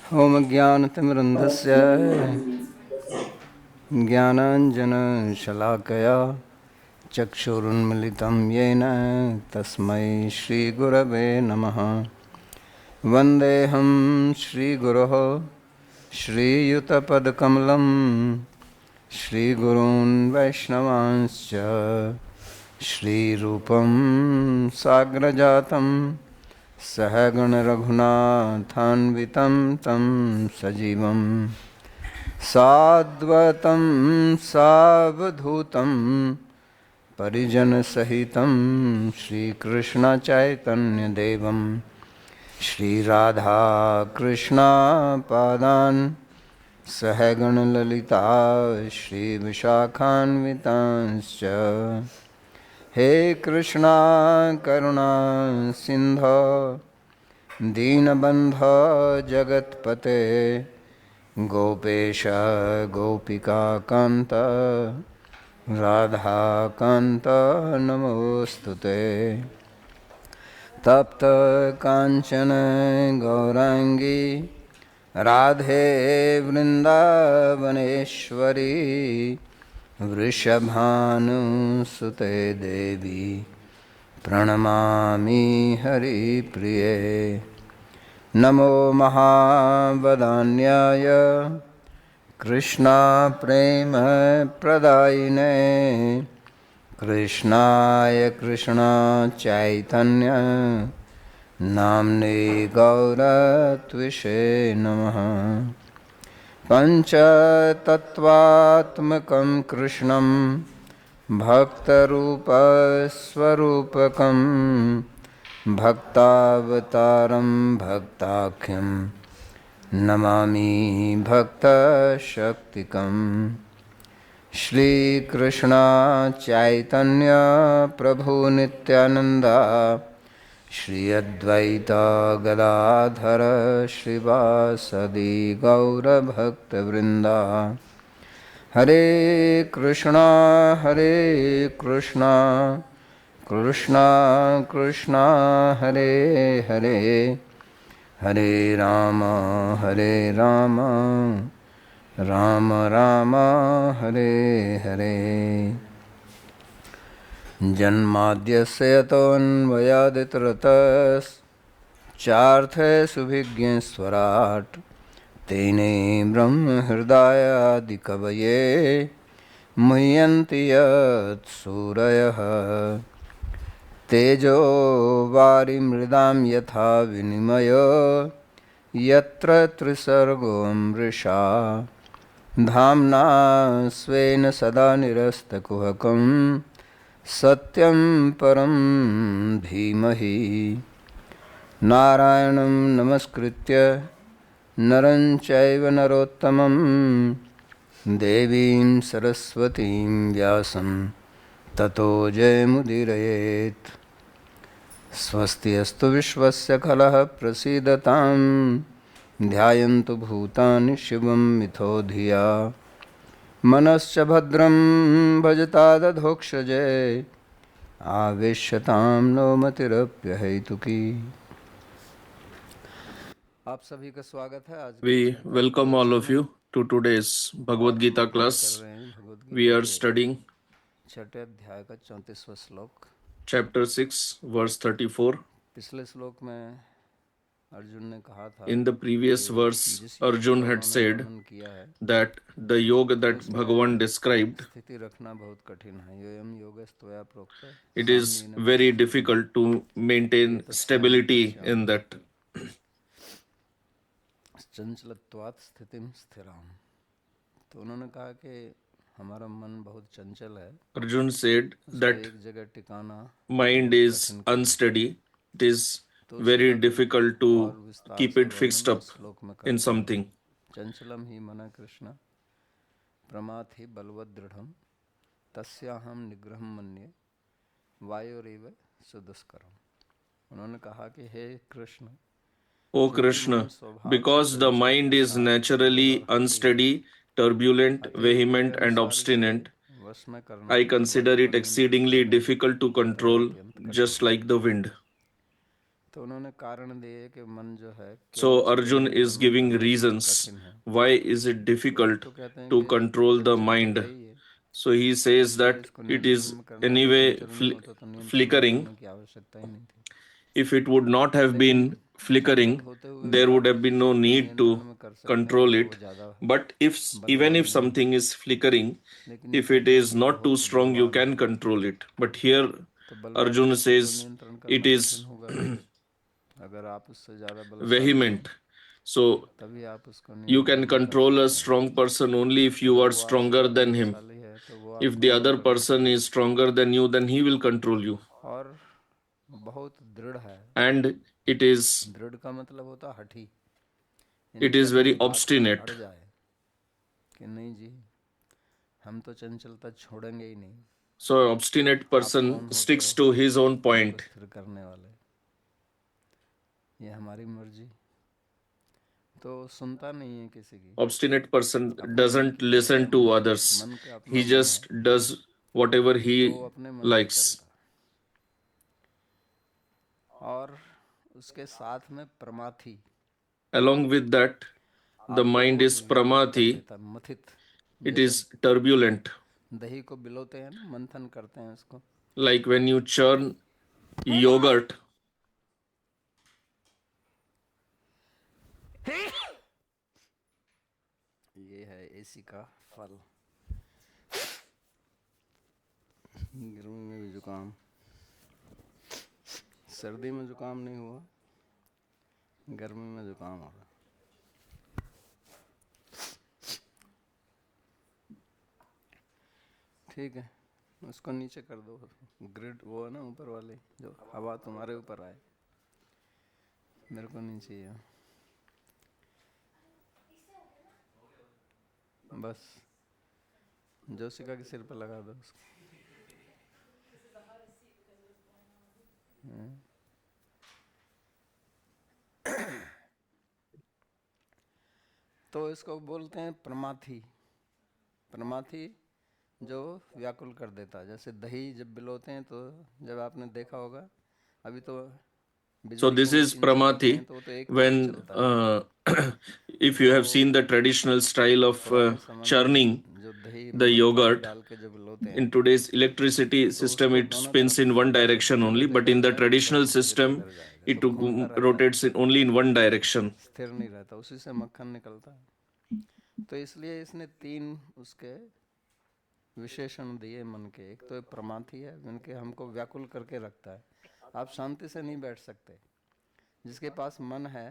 ॐ ज्ञानतिमिरन्धस्य ज्ञानाञ्जनशलाकया चक्षुरुन्मिलितं येन तस्मै श्रीगुरवे नमः। वन्देऽहं श्रीगुरोः श्रीयुतपदकमलं श्रीगुरून् वैष्णवांश्च श्रीरूपं साग्रजातं सहगणरघुनाथान्वितं तं सजीवं साद्वतं सावधूतं परिजनसहितं श्रीकृष्णचैतन्यदेवं श्रीराधाकृष्णपादान् सहगणललिता श्रीविशाखान्वितांश्च। हे कृष्णा करुणा सिन्धो दीनबन्धो जगत्पते गोपेश गोपिकान्त राधाकान्त नमोस्तुते। तप्त कांचन गौरांगी राधे वृंदावनेश्वरी वृषभानुसुते देवी प्रणमामि हरिप्रिये। नमो महावदान्याय कृष्णा प्रेम प्रदायिने कृष्णाय कृष्णा चैतन्य नाम्ने गौरत्विषे नमः। पंचतत्वात्मकं कृष्णं भक्तरूपस्वरूपकं भक्तावतारं भक्ताख्यं नमामि भक्तशक्तिकं। श्रीकृष्ण चैतन्य प्रभु नित्यानंदा श्री अद्वैत गदाधर श्रीवासदि गौरभक्तवृंदा। हरे कृष्णा कृष्णा कृष्णा हरे हरे हरे राम राम राम हरे हरे। जन्माद्यस्य यतोऽन्वयादितरतश्चार्थेषुभिज्ञस्वराट् तेने ब्रह्महृदायादिकवये मुह्यन्ति यत्सूरयः। तेजो वारिमृदां यथा विनिमयो यत्र त्रिसर्गो मृषा धाम्ना स्वेन सदा निरस्तकुहकं सत्यं परं धीमहि। नारायणं नमस्कृत्य नरं चैव नरोत्तमं देवीं सरस्वतीं व्यासं ततो जयमुदीरयेत्। स्वस्ति अस्तु विश्वस्य खलः प्रसीदतां ध्यायन्तु भूतानि शिवं मिथो धिया। मनश्च भद्रं भजतादधोक्षजे आवेश्यतां नो मतिरप्यहैतुकी। आप सभी का स्वागत है। आज We welcome all of you to today's Bhagavad Gita class. We are studying छठे अध्याय का 34वां श्लोक, chapter 6, verse 34. पिछले श्लोक में अर्जुन ने कहा था In the previous verse, Arjun had said that the yoga that Bhagavan described, स्थिति रखना बहुत कठिन है। योयम योगस्त्वया प्रोक्त it is very difficult to maintain stability in that. चंचलत्वात् स्थितिम स्थिराम। तो उन्होंने कहा कि हमारा मन बहुत चंचल है। Arjun said that एक जगह टिकाना mind is unsteady. It is very difficult to keep it fixed up in something. चंचलम ही मन कृष्ण प्रमाथ ही बलवद दृढ़म तस्याहम निग्रहम मन्ये वायुरेव सुदुष्करम। उन्होंने कहा कि हे Krishna, O Krishna, because the mind is naturally unsteady, turbulent, vehement, and obstinate, I consider it exceedingly difficult to control, just like the wind. तो तो उन्होंने कारण दिए कि मन जो है So Arjun is giving reasons why is it difficult तो कहते हैं to कि control the चंचल तो mind. है ही है, So he says इसलिए that इसको it is नियंत्रण में करना है। anyway चंचल नहीं होता तो नियंत्रण में flickering. करने की आवश्यकता ही नहीं थी। If it would not have लेकिन been flickering, चंचल होते हुए भी there would आप have been no उसको need to नियंत्रण में कर सकते हैं control तो वो it. ज़्यादा But if even बलवान if नहीं something है। is flickering, लेकिन ये if it कहते हैं is कि not too बहुत strong, you बलवान can है, control it. But here तो बलवान Arjuna चीज़ को says नियंत्रण it करना is कठिन होगा। अगर आप उससे ज़्यादा बलशाली हो vehement. So तभी आप उसको you can नियंत्रण में कर control a सकते हैं। strong person only if you अगर are वो आपसे stronger ज़्यादा than him. बलशाली है तो वो If आपको the नहीं other कर person पाएगा। is stronger than you, then he will control you. और बहुत दृढ़ है। And it is दृढ़ का मतलब होता है हठी, it यानी कि is अपनी very बात पर obstinate. अड़ जाए कि नहीं जी, हम तो चंचलता छोड़ेंगे ही नहीं, So an obstinate आप person कौन होते sticks हो to his own हमको point. स्थिर करने वाले, ये हमारी मर्जी। तो सुनता नहीं है किसी की, Obstinate person अपने मन doesn't की करता है listen to मन की। others. मन का अपना He मन है just does whatever तो वो he अपने मन से likes. चलता है। और उसके साथ में प्रमाथी, Along with that, the आपको mind बहुत is व्याकुल कर pramati. देता है, मथित। It जैसे is turbulent. दही को बिलोते हैं ना, मंथन करते हैं उसको, Like when you churn yogurt, ये है एसी का फल। गर्मी में भी जुकाम, सर्दी में जुकाम नहीं हुआ, गर्मी में जुकाम हो रहा। ठीक है, उसको नीचे कर दो, ग्रिड वो है ना ऊपर वाले, जो हवा तुम्हारे ऊपर आए, मेरे को नहीं चाहिए। बस जोशिका के सिर पर लगा दो उसको। तो इसको बोलते हैं प्रमाथी। प्रमाथी जो व्याकुल कर देता है। जैसे दही जब बिलोते हैं तो जब आपने देखा होगा, अभी तो so बिजली की this is मशीन चलाते हैं pramati. तो वो तो एक तरफ When चलता है। if you तो have seen the traditional style of पुराने समय churning में जो दही the में पानी yogurt, डाल के जब बिलोते in हैं today's electricity तो system उसको it दोनों spins in तरफ one direction जिधर only, but देखा in the जाए उधर traditional इधर system उधर जाएगा, it तो घूमता रहता है, rotates in only in one direction. स्थिर नहीं रहता, उसी से मक्खन निकलता है। तो इसलिए इसने तीन उसके विशेषण दिए मन के। एक तो ये प्रमाथी है, जिनके हमको व्याकुल करके रखता है, आप शांति से नहीं बैठ सकते। जिसके पास मन है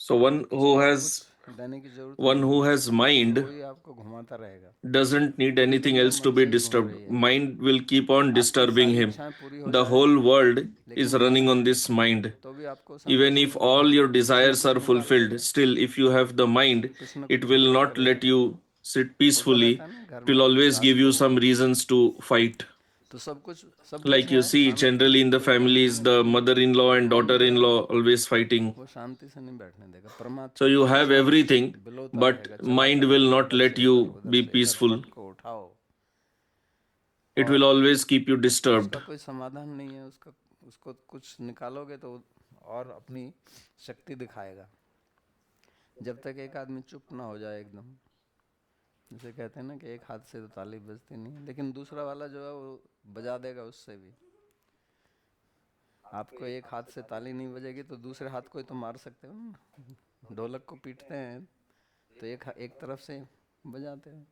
So one उसको who और has कुछ देने की जरूरत one नहीं who है, has mind वही आपको घुमाता रहेगा। doesn't need पूरी anything दुनिया else to मन be से ही घूम disturbed. रही है, Mind will keep on आपकी disturbing सारी him. इच्छाएं पूरी हो The जाए whole world is लेकिन running on this mind. तो भी आपको शांति Even से if नहीं all बैठने your देगा, desires are fulfilled, still, if you have the mind, कुछ ना it कुछ will झगड़ा not करेगा। let you sit होता peacefully. रहता है ना घर It will में, always सास give you बहू, some reasons to fight. तो सब कुछ Like you है, see, खाने generally पीने in की the कोई कमी नहीं families, है, the लेकिन mother-in-law and मन जो है daughter-in-law always fighting. वो शांति से नहीं बैठने देगा। So प्रमाथी you have कुछ ना कुछ everything, बिलोता but रहेगा, चलाता mind will रहेगा, not इधर let से इधर you उधर be से इधर, peaceful. पट को उठाओ। It will और always keep you disturbed. उसका कोई समाधान नहीं है, उसको कुछ निकालोगे तो और अपनी शक्ति दिखाएगा। जब तक एक आदमी चुप ना हो जाए एकदम, जैसे कहते हैं ना कि एक हाथ से तो ताली बजती नहीं, लेकिन दूसरा वाला जो है वो बजा देगा उससे भी। आपको एक हाथ से ताली नहीं बजेगी तो दूसरे हाथ को ही तो मार सकते हो ना। ढोलक को पीटते हैं तो एक तरफ से बजाते हैं,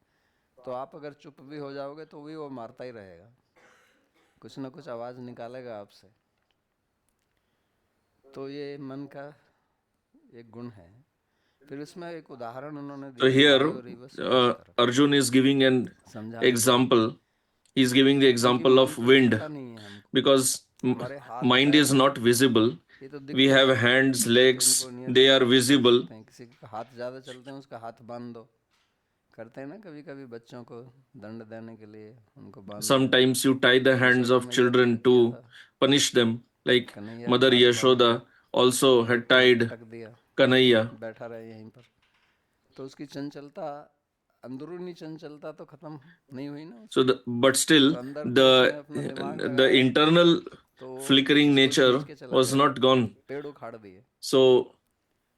तो आप अगर चुप भी हो जाओगे तो भी वो मारता ही रहेगा, कुछ ना कुछ आवाज निकालेगा आपसे। तो ये मन का एक गुण है। फिर इसमें एक उदाहरण उन्होंने So दिया, here, वायु और सुदस्कर, Arjun is giving an समझाने के लिए। example. He's giving the क्योंकि example मन of तो wind दिखता नहीं है हमको, because हमारे हाथ mind पैर is हैं, not visible. ये तो We दिखते have हैं, hands, तो इनको legs, they नियंत्रण are में भी कर visible. सकते हैं। किसी का हाथ ज़्यादा चलते हैं उसका हाथ बांध दो, करते हैं ना कभी कभी बच्चों को दंड देने के लिए, उनको बांध दिया। Sometimes you tie the hands Yashoda of मैया को भी children किया to था, punish them. Like कन्हैया ने Mother हाथ बांध के Yashoda also had एक तरफ tied पटक दिया, Kanhaiya. बैठा रहे यहीं पर। तो उसकी चंचलता, अंदरूनी चंचलता तो खत्म नहीं हुई ना So उसकी, but तो still अंदर तो उसने the अपना दिमाग the लगाया, internal flickering nature was not gone. पेड़ उखाड़ दिए। So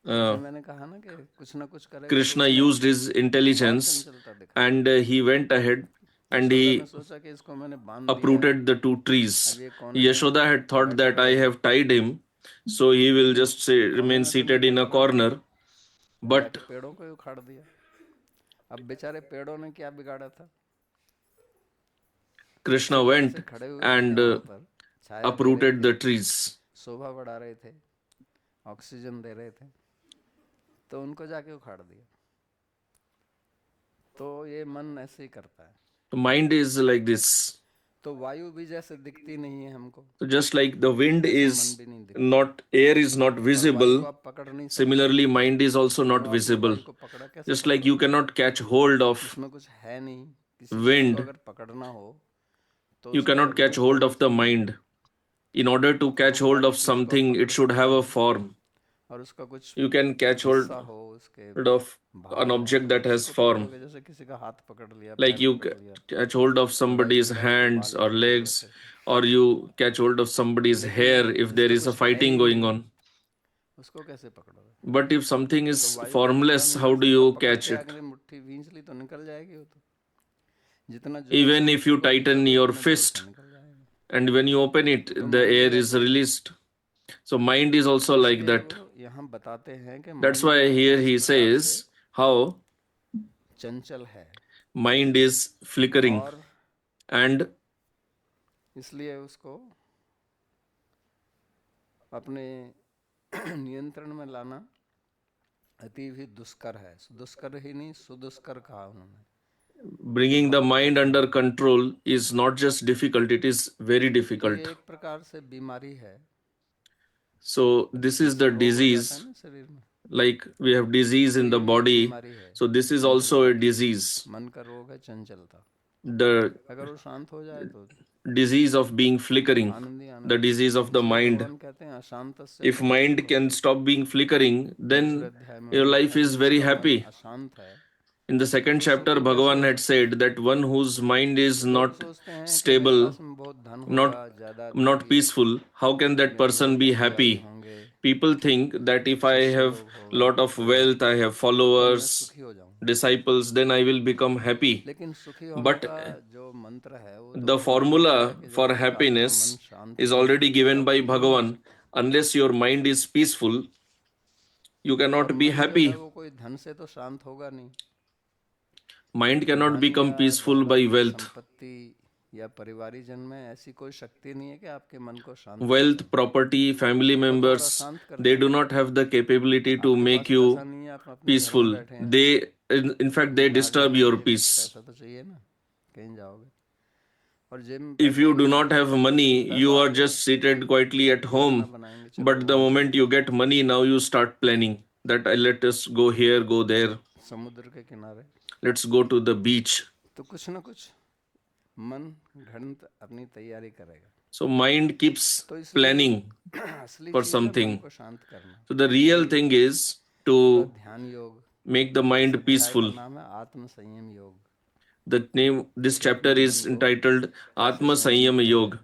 जैसे मैंने कहा ना कि कुछ ना कुछ करेगा Krishna तो used his intelligence चंचलता दिखा। and he went ahead and Yashoda he ने सोचा कि इसको मैंने बांध दिया है, uprooted the two trees. अब ये कोने में Yashoda had thought बैठ that I जाएगा। have tied him, so he will just say, remain में तो seated नहीं in a बैठ रहा। corner. But जाके पेड़ों को ही उखाड़ दिया। अब बेचारे पेड़ों ने क्या बिगाड़ा था? Krishna सुबह went से खड़े हुए and थे वहाँ पर, छाया दे रहे uprooted थे, the trees. शोभा बढ़ा रहे थे, ऑक्सीजन दे रहे थे, तो उनको जाके उखाड़ दिया। तो ये मन ऐसे ही करता है। The mind is like this. तो वायु भी जैसे दिखती नहीं है हमको, So just like the wind ऐसे is मन भी नहीं दिखता। not, air is not और वायु visible, को आप पकड़ नहीं सकते। similarly mind is also not तो आपने visible. वायु को पकड़ा कैसे? Just like you cannot catch hold of इसमें कुछ है नहीं, किसी चीज wind, को अगर पकड़ना हो तो you उसका cannot catch रूप hold होना of the चाहिए। mind. In order to catch रूप hold वाली of चीज को आप something, पकड़ it should सकते have a हैं form. और उसका कुछ You can catch hold हिस्सा हो, उसके of भाग an हो, object तो that has उसको form. पकड़ोगे। जैसे किसी का हाथ पकड़ लिया, Like पैर you पकड़ लिया, catch hold of थोड़ा somebody's झुका के hands बाल or पकड़ लिया legs, ऐसे। or you catch hold of somebody's लेकिन hair if there जिसका is a कुछ है fighting ही going नहीं, on. उसको कैसे पकड़ोगे? But if something तो is वायु को पकड़ा formless, नहीं how जा do सकता, you पकड़ catch के it? अगले मुट्ठी भींच ली तो निकल जाएगी वो तो। जितना जोर Even से if you मुट्ठी को tighten खींचोगे your उतना जोर से fist निकल जाएगा। and when you open it, तो the मन air भी is ऐसे ही है। released. So mind is also like इसलिए that. वो यहाँ बताते हैं कि That's मन why जो है here इस he प्रकार से says how चंचल है mind is flickering और and इसलिए उसको अपने नियंत्रण में लाना अति भी दुष्कर है। दुष्कर ही नहीं, सुदुष्कर कहा उन्होंने। bringing the mind under control is not just difficult, it is very तो difficult. ये एक प्रकार से बीमारी है। So this is जैसे the रोग हो जाता है disease, ना शरीर में, like we have disease तो in ये the भी एक body. बीमारी है। So this is also a disease. मन का रोग है चंचलता। The अगर वो शांत हो जाए तो disease of being flickering, Anandi the Anand. disease of the इसलिए mind. भगवान कहते हैं अशांत से If mind can stop being flickering, then दूसरे अध्याय में your उन्होंने life कहा is कि very जिसका मन happy. अशांत है In the second वो chapter, सुखी कैसे Bhagavan हो had सकता said that one whose mind is है? लोग not सोचते हैं कि मेरे stable, पास में बहुत धन होगा, जायदाद not होगी, peaceful, how can that मेरे person बहुत be अनुयायी happy? होंगे, People think that if I शिष्य have लोग होंगे, lot of होंगे wealth, I have तो मैं followers, सुखी हो जाऊंगा। disciples, then I will become happy. लेकिन सुखी होने But का जो मंत्र है वो तो the भगवान ने दिया है formula कि जब for तक आपका happiness मन शांत is नहीं already तब given तक by आप सुखी नहीं हो Bhagavan. सकते। Unless your mind is peaceful, you और cannot be मन जो है happy. वो कोई धन से तो शांत होगा नहीं। Mind cannot धन become या peaceful by जायदाद या wealth. संपत्ति या परिवारीजन में ऐसी कोई शक्ति नहीं है कि आपके मन को शांत कर Wealth, दे। property, family वो तो और members, अशांत करता they है। do not have the capability to आपके make पास पैसा you नहीं है, आप अपने घर में peaceful. बैठे हैं, They, in fact, they घूमने आ disturb जाएंगे, your लेकिन peace. पैसा तो चाहिए ना, कहीं जाओगे। और जेब में If पैसा you ही do नहीं not है have तो money, चिंता you तो are आएगा, just seated quietly at योजना home. बनाएंगे, चलो But the वहां moment चलें, you get money, now you start planning that let us go here, go there, समुद्र के किनारे। let's go to the beach. तो कुछ ना कुछ मन घंट अपनी तैयारी करेगा। So mind keeps तो इसलिए planning असली for चीज है मन something. को शांत करना। So the real thing is उसका to ध्यान योग, make the इस mind अध्याय का peaceful. नाम है आत्म संयम योग। The name, this chapter अपने is मन को entitled कैसे Atma संयमित Sanyam करें। Yoga.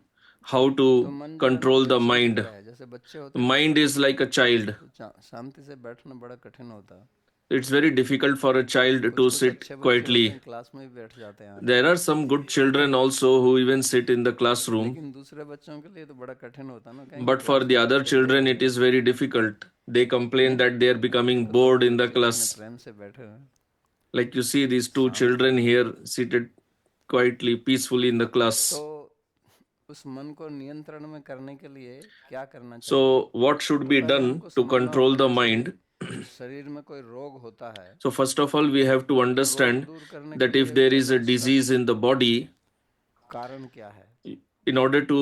How तो to मन जो है ना control the बच्चे की mind. तरह है। जैसे बच्चे होते The हैं mind is like a child. तो शांति से बैठना बड़ा कठिन होता है। It's very difficult for a child कुछ to कुछ sit अच्छे बच्चे होते quietly. हैं क्लास में भी बैठ जाते हैं आके, There are some good children also who even sit in the classroom. लेकिन दूसरे बच्चों के लिए तो बड़ा कठिन होता है ना, कहेंगे But for क्लास the में other बैठ के बोर children, हो it गए। is very difficult. They complain that they are becoming तो bored दोनों in the बच्चे कितने class. प्रेम से बैठे हैं। Like you see these two children here seated quietly, peacefully in the class. तो उस मन को नियंत्रण में करने के लिए क्या करना चाहिए? So what should तो be पहले done हमको to समझना control होगा the जैसे mind? शरीर में कोई रोग होता है So first of all, we have to तो रोग understand दूर करने के that if लिए there is पहले a उसका disease in the body, कारण क्या है? in order to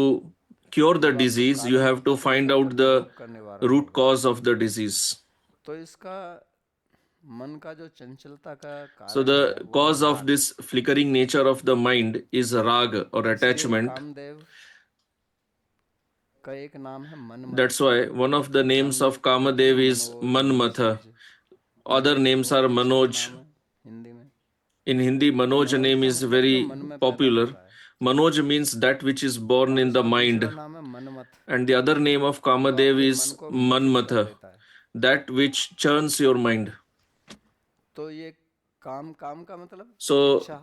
cure the जब आपको disease, you कारण have to पता find चलेगा out तभी the रोग का निवारण root होगा। cause of the disease. तो इसका मन का जो चंचलता का So कारण है the वो cause है of राग। this flickering nature of the mind is rag or इसलिए attachment. कामदेव का एक नाम है Manmath. That's why one of the names of Kamadev is Manmatha. Other names are Manoj. Hindi में In Hindi, Manoj name is मतलब जो very मन में पैदा popular. होता है। Manoj means that which is born in the mind, दूसरा नाम है Manmath, and the other name of Kamadev आपके is मन को मोहित कर Manmatha, देता है। that which churns your mind. तो ये काम, काम का मतलब So इच्छा,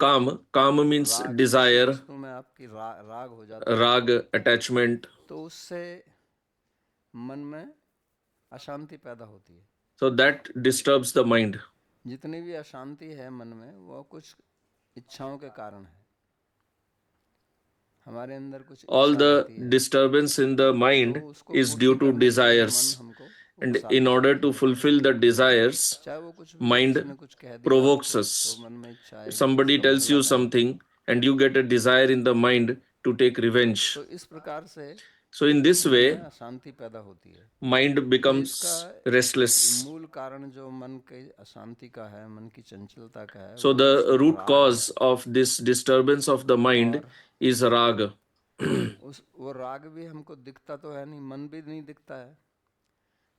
Kam means राग, किसी desire, वस्तु में आपकी राग हो जाता है, Rag, attachment. तो उससे मन में अशांति पैदा होती है। So that disturbs the mind. जितनी भी अशांति है मन में, वो कुछ इच्छाओं के कारण है। हमारे अंदर कुछ All इच्छा the रहती है, disturbance in the तो mind उसको is पूर्ति due to करने के लिए desires, मन हमको and उकसाता in है। order to fulfill the desires, चाहे वो कुछ भी, mind किसी ने कुछ कह दिया provokes आपको, us. तो मन में इच्छा आएगी, Somebody उसका tells बदला you लेना। something and you get a desire in the mind to take revenge. तो इस प्रकार से So in this मन way, में अशांति पैदा होती है। mind तो becomes इसका restless. मूल कारण जो मन की अशांति का है, मन की चंचलता का है, So वो the उसमें root राग cause है। of this disturbance of the mind और is rag. वो राग भी हमको दिखता तो है नहीं, मन भी नहीं दिखता है।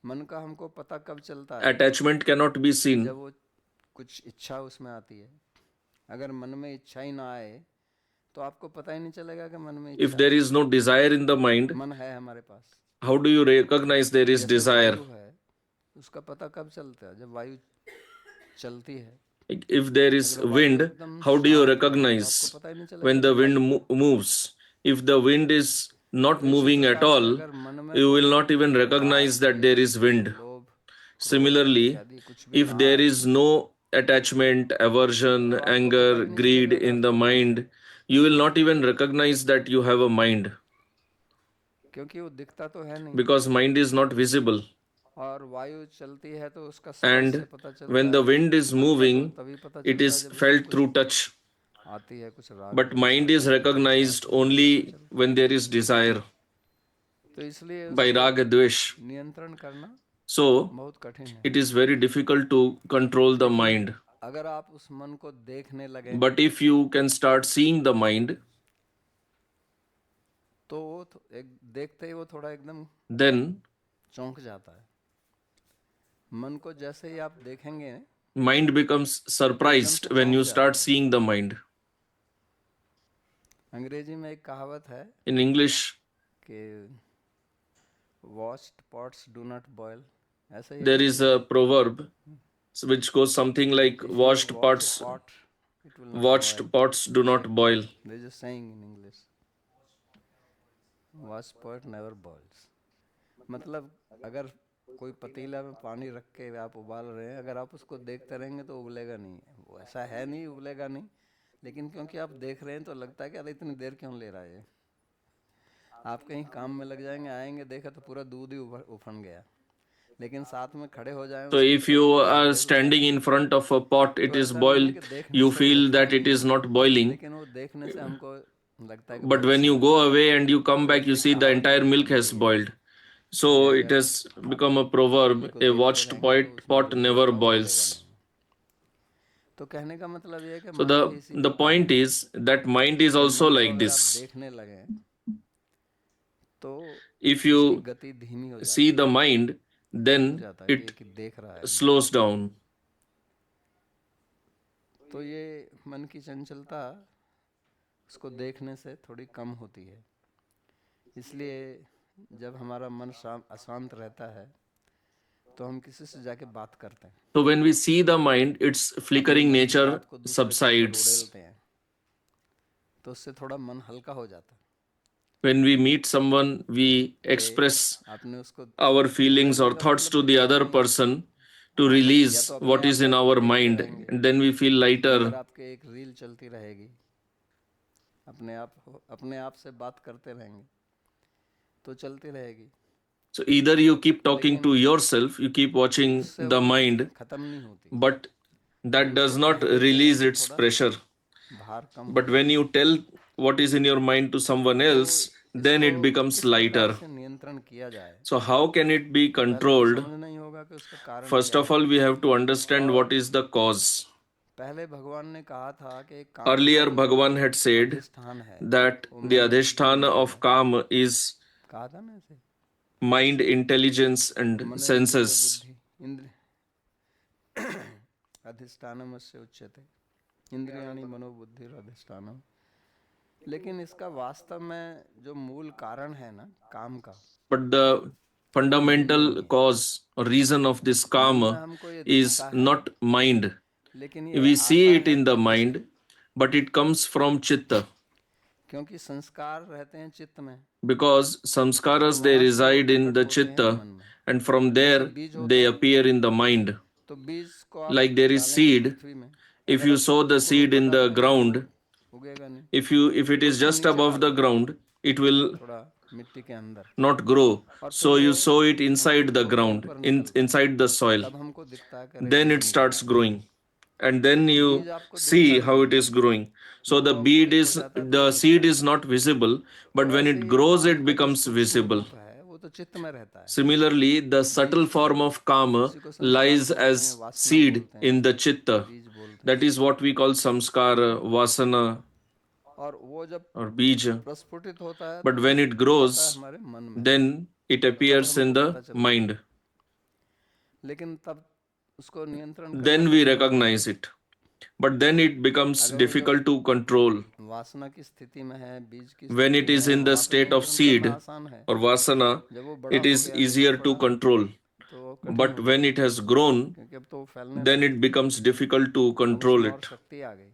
मन का हमको पता कब चलता है? Attachment cannot be seen. जब वो कुछ इच्छा उसमें आती है। अगर मन में इच्छा ही ना आए तो आपको पता ही नहीं चलेगा कि मन में If इच्छा there है। is no desire in the mind, मन है हमारे पास, how do you recognize there is जैसे desire? वायु है, उसका पता कब चलता है? जब वायु चलती है। If there is अगर वायु wind, एकदम how do you शांत है तो recognize आपको पता ही नहीं चलेगा when कि the wind वायु है। moves? If the wind is not तो इसी moving at प्रकार से all, अगर मन में you will कोई not even recognize राग, that there द्वेष, is wind. लोभ, क्रोध Similarly, इत्यादि कुछ भी if ना there आए, is no attachment, aversion, तो आपको पता anger, ही नहीं greed चलेगा कि in the आपके मन है, mind, you will not even recognize that you have a mind, क्योंकि वो दिखता तो है नहीं। because mind is not visible. और वायु चलती है तो उसका स्पर्श से And पता when चलता the है। wind is मन का तो moving, तभी पता it चलता है is जब उसमें felt कुछ through touch. आती है, कुछ राग But द्वेष mind is आता है, तो उसका recognized स्पर्श से पता only चलता when there is desire है। तो इसलिए by उसको raga dvesh. नियंत्रण करना So बहुत कठिन है। it is very difficult to control the लेकिन mind. अगर आप उस मन को देखने लगेंगे, But if you can start seeing the mind, तो वो एक देखते ही वो थोड़ा एकदम then चौंक जाता है। मन को जैसे ही आप देखेंगे, mind becomes एकदम surprised से when चौंक you जाता start है। seeing the mind. अंग्रेजी में एक कहावत है In English, कि washed pots do not boil, ऐसा ही है there ना is कुछ? a proverb which goes something like If you wash a pot, it will not washed boil. pots do not boil. There is a saying in English, washed pot never boils. मतलब अगर कोई पतीला में पानी रख के आप उबाल रहे हैं, अगर आप उसको देखते रहेंगे तो उबलेगा नहीं। वो ऐसा है नहीं, उबलेगा नहीं, लेकिन क्योंकि आप देख रहे हैं तो लगता है कि अरे इतनी देर क्यों ले रहा है ये। आप कहीं काम में लग जाएंगे, आएंगे देखा तो पूरा दूध ही उफन गया। लेकिन साथ में खड़े हो जाएं So उसकी if तरफ you तो are देखो, standing in front of a pot, it तो is ऐसा नहीं है boiled, कि देखने you से feel उबलता that it नहीं is है, not boiling. लेकिन वो देखने से हमको लगता है कि But बहुत when you शांत go है। away and you come तो back, you उसकी see the कहावत entire यही milk बन has गई है boiled. So कि it अगर has become a पानी proverb, को a देखते watched रहेंगे तो उसमें pot जो दूध never होगा वो उबलेगा boils. नहीं। तो कहने का मतलब ये है कि So मन भी इसी the प्रकार point है is that mind is कि also मन को like अगर आप this. देखने लगे तो If उसकी you गति धीमी हो see जाती the है, mind, रुक then जाता है it कि देख रहा है एकदम। slows down. तो ये मन की चंचलता उसको देखने से थोड़ी कम होती है। इसलिए जब हमारा मन अशांत रहता है तो हम किसी से जाके बात करते हैं, So when we see the mind, its अपने flickering मन की nature बात को दूसरे के ऊपर subsides. उड़ेलते हैं, तो उससे थोड़ा मन हल्का हो जाता है। When we meet someone, we कि express आपने उसको our feelings or उड़ेलने का thoughts मतलब to ये the है other कि person to या release तो अपने what आप is in बैठ के our देखते mind, रहेंगे, and then we feel number lighter. आपके एक रील चलती रहेगी, अपने आप से बात करते रहेंगे, तो चलती रहेगी। So either you keep talking लेकिन to yourself, you keep watching उससे the वो mind, खत्म नहीं होती। but that तो does उसको not कहने से release its थोड़ा pressure. भार कम But होता when है। you tell what is in your mind to someone तो else, then इसको it becomes किस प्रकार lighter. से नियंत्रण किया जाए, So how can it be तो पहले तो controlled? समझना ही होगा कि उसका कारण First क्या of है। all, we have to understand what और is the cause. पहले भगवान ने कहा था कि काम का Earlier, जो Bhagavan had said अधिष्ठान है that वो the मन बुद्धि adhisthana इंद्रिय of है। Kam is कहा था ना ऐसे, mind, intelligence, and मन इंद्रिय senses. बुद्धि इंद्रिय अधिष्ठानमस्य उच्यते, इंद्रियाणि मनोबुद्धिर अधिष्ठानम। लेकिन इसका वास्तव में जो मूल कारण है ना काम का, But the वो मन में fundamental नहीं है। cause or reason of this मन में karma हमको ये is दिखता है, not mind. लेकिन ये We see आता it है in the चित्त से, mind, but it comes from chitta. क्योंकि संस्कार रहते हैं चित्त में, Because और samskaras they वहां से वो reside in प्रकट the होते हैं chitta, मन में। and from जैसे there बीज they होता है, appear in the mind. तो बीज को आप Like there is डालेंगे seed. पृथ्वी में, If अगर you आप sow the उसको seed in ऊपर the डालेंगे तो वो ground, उगेगा नहीं। if it तो is उसको just नीचे above the डालो ground, it will थोड़ा मिट्टी के अंदर, not grow. और फिर So वो you sow it inside अंकुरित the होकर ground, ऊपर निकलता है, inside the soil. तब हमको दिखता है कि अरे Then बीज it निकला starts है। growing, and then तो you बीज आपको दिखता see नहीं how है, it is growing. So जब the वो अंकुरित हो जाता है तो वो the दिखता seed है। is not visible, तो but when ऐसे it ही grows, काम it का जो becomes सूक्ष्म visible. रूप है वो तो चित्त में रहता है, Similarly, the subtle बीज को, form of karma उसी को संस्कार lies बोलते हैं, as वासना seed बोलते हैं, in the chitta. बीज बोलते That हैं। is what we call samskara, vasana, और वो जब or bija. प्रस्फुटित होता है But तो when it वो आता है grows, हमारे मन में, then it तब appears in हमको the पता चलता है। mind. लेकिन तब उसको नियंत्रण करना Then we कठिन होता है। recognize it. But then it becomes अगर वो जब difficult to control. वासना की स्थिति में है, बीज की When स्थिति it में is है, in the वहाँ पे state of नियंत्रण करना seed आसान है। or vasana, जब वो बड़ा it हो is गया तो easier to थोड़ा control. तो कठिन But हो when जाता it है, has grown, क्योंकि अब तो वो फैलने then लगा, it becomes difficult to अब control उसमें और it. शक्ति आ गई।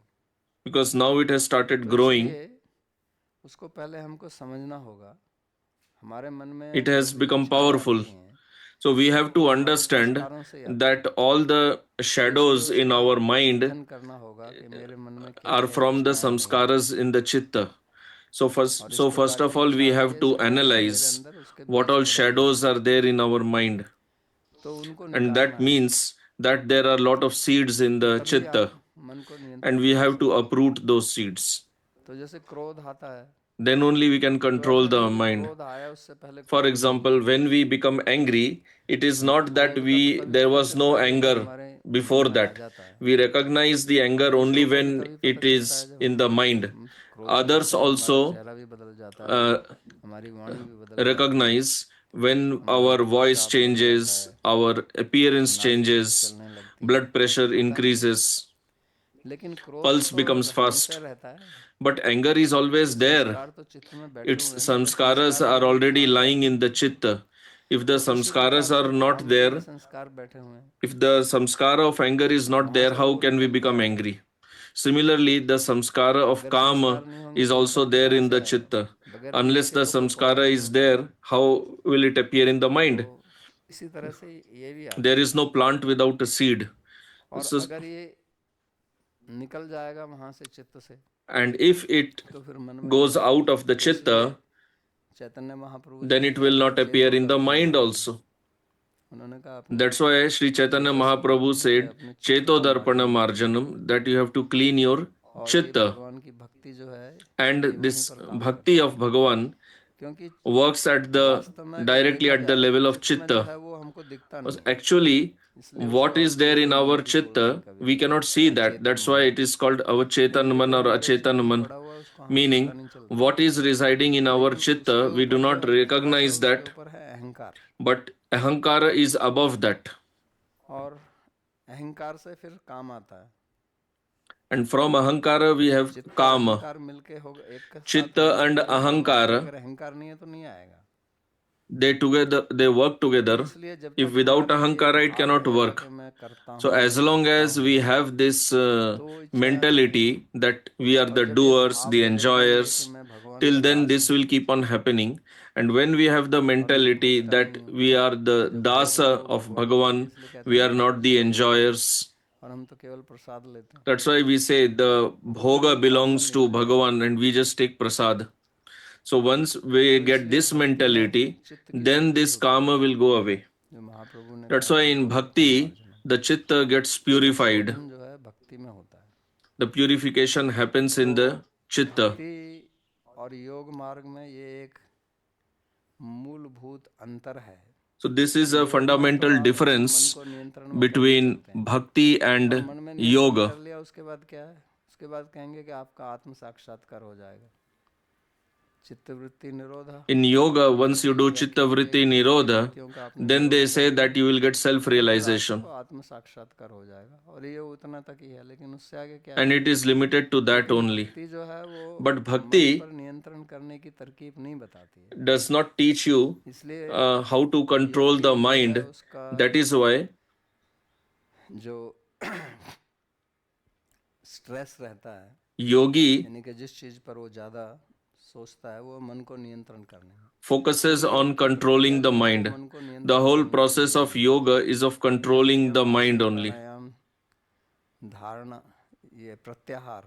Because now it has started तो growing, इसलिए उसको पहले हमको समझना होगा, हमारे मन it में जो has भी become इच्छाएं powerful. आती हैं So we have वो to हमारे understand संस्कारों से ही आती that हैं। all the तो इसलिए shadows in उसका our mind अध्ययन करना होगा कि मेरे मन में क्या are क्या from the इच्छाएं आ रही हैं, samskaras in the chitta. So और first, इस so प्रकार first of की all, we इच्छाएं have ये to स्वभावतः मेरे analyze अंदर उसके what बीज all पड़े हुए shadows हैं, are there in our mind, तो उनको and that निकालना है। means that there are a lot of seeds in तो the तभी आप chitta, मन को and नियंत्रण we कर have to सकते हैं। uproot those seeds. तो जैसे क्रोध आता है, Then only we can तो control ऐसा the नहीं कि mind. क्रोध आया उससे पहले For क्रोध नहीं example, था। when we become angry, it is not that क्रोध का तो तभी there पता was चलता no है जब वो anger हमारे before मन में आ that. जाता है, We recognize the और anger only दूसरों को भी when तभी पता it चलता is है जब in हम the mind. क्रोधित Others होते हैं, हमारा also चेहरा भी बदल जाता है, uh, हमारी वाणी भी बदल जाती है, recognize when हमारा our voice रक्तचाप बढ़ जाता changes, है, our appearance नाड़ी तेज changes, चलने लगती है, blood pressure होता है ना। increases, लेकिन क्रोध pulse तो becomes हमेशा fast. रहता है, But anger is तो always there. संस्कार तो चित्त में बैठे Its हुए हैं ना, तो samskaras संस्कार are हमको already दिखाते lying हैं। in the chitta. If the तो इसी प्रकार samskaras से are not काम के भी there, संस्कार बैठे हुए हैं, if the samskara of anger is not वहां there, से how वो can we निकल के become आ रहे हैं। angry? Similarly, the samskara of अगर kama संस्कार नहीं होंगे is तो also निकल के there कहाँ in से the आएगा, chitta. बगैर बीज Unless के the तो कोई पौधा samskara नहीं is होता। there, how will it appear in the तो mind? इसी तरह से ये भी आता There है, is no plant without a seed. और So, अगर ये निकल जाएगा वहां से चित्त से, and if it तो फिर मन में नहीं goes आएगा। out of the तो इसलिए chitta, चैतन्य महाप्रभु जी then ने it कहा will कि not appear चेतो in the दर्पण mind मार्जन, also. उन्होंने कहा अपने That's why Sri Chaitanya चेतोस्फूर्ति Mahaprabhu जो है said, अपने चित्त Cheto का Darpana मार्जन करो, Marjanam, that you have to clean your और ये chitta. भगवान की भक्ति जो है And ये वहीं this पर काम bhakti करती of है। Bhagavan क्योंकि works at the वास्तव में अगर directly देखा at the जाए तो level of चित्त में जो chitta. है वो हमको दिखता नहीं Because है, actually, इसलिए उसको what is there in अवचेतन our मन भी बोलते हैं chitta, कभी we कभी, cannot see that. अचेतन That's why मन। it is called तो Avachetan Man or हृदय में अगर चित्त Achetan में Man. पड़ा हुआ है उसको हमको पता Meaning, नहीं चलता, what is residing in our लेकिन उसके chitta, we do ऊपर जो not फोकस है recognize उसके that, ऊपर है अहंकार, but Ahankara is above that. और अहंकार से फिर काम आता है। And from Ahankara, we have चित्त और Kama. अहंकार मिलके होगा, एक के साथ Chitta होंगे and तभी काम आएगा, Ahankara, अगर अहंकार नहीं है तो नहीं आएगा। they work तो together. इसलिए जब If तक without हमारा ये Ahankara, it भाव cannot रहेगा work. कि मैं करता So हूँ, as मैं long भोगता as हूँ, we have this तो इच्छाएं आती रहेंगी। mentality that we are और the जब ये doers, भाव the में रहेंगे कि enjoyers, मैं भगवान till का then दास this हूँ will keep on happening. And when we have the और मैं mentality भोगता that नहीं हूँ, we are the जो भोग है dasa वो of भगवान का है, Bhagavan, इसलिए कहते we हैं are ना not the उसका भोग है, enjoyers. और हम तो केवल प्रसाद लेते हैं। That's why we say the तो फिर ये bhoga भाव मन belongs to निकल जाएगा। Bhagavan and we just take prasad. So once we तो get इसलिए this भक्ति में mentality, चित्त की then शुद्धि this होती है, karma will go away. जो महाप्रभु ने That's कहा why in चेतो दर्पण bhakti, मार्जनम। the chitta gets चित्त purified. शोधन जो है भक्ति में होता है। The purification happens तो in the chitta. भक्ति और योग मार्ग में ये एक मूलभूत अंतर है So this is कि a योग में तो fundamental आप अपने मन difference को नियंत्रण में करके between चलते हैं, bhakti और and मन में नियंत्रण yoga. कर लिया उसके बाद क्या है, उसके बाद कहेंगे कि आपका आत्म साक्षात्कार हो जाएगा। चित्तवृत्ति निरोधा, In yoga, once you ये do व्याख्या chitta की गई vritti कि जिन nirodha, वृत्तियों का आपने then they निरोध say कर दिया that you will get तो फिर self-realization. आपको आत्म साक्षात्कार हो जाएगा। और ये उतना तक ही है, लेकिन उससे आगे क्या And है, it is limited to that लेकिन only. भक्ति जो है वो But मन bhakti पर नियंत्रण करने की तरकीब नहीं बताती है। does not teach you इसलिए how to control the योगी जो है mind. उसका That is why जो स्ट्रेस रहता है, yogi यानी कि जिस चीज़ पर वो ज़्यादा सोचता है, वो मन को नियंत्रण करने में। focuses पूरी on भक्ति प्रक्रिया controlling the जो है वो mind. मन को The नियंत्रण whole करने के process लिए of है। yoga is of योग, controlling the नियम, mind आसन, only. प्राणायाम, धारणा, ये प्रत्याहार,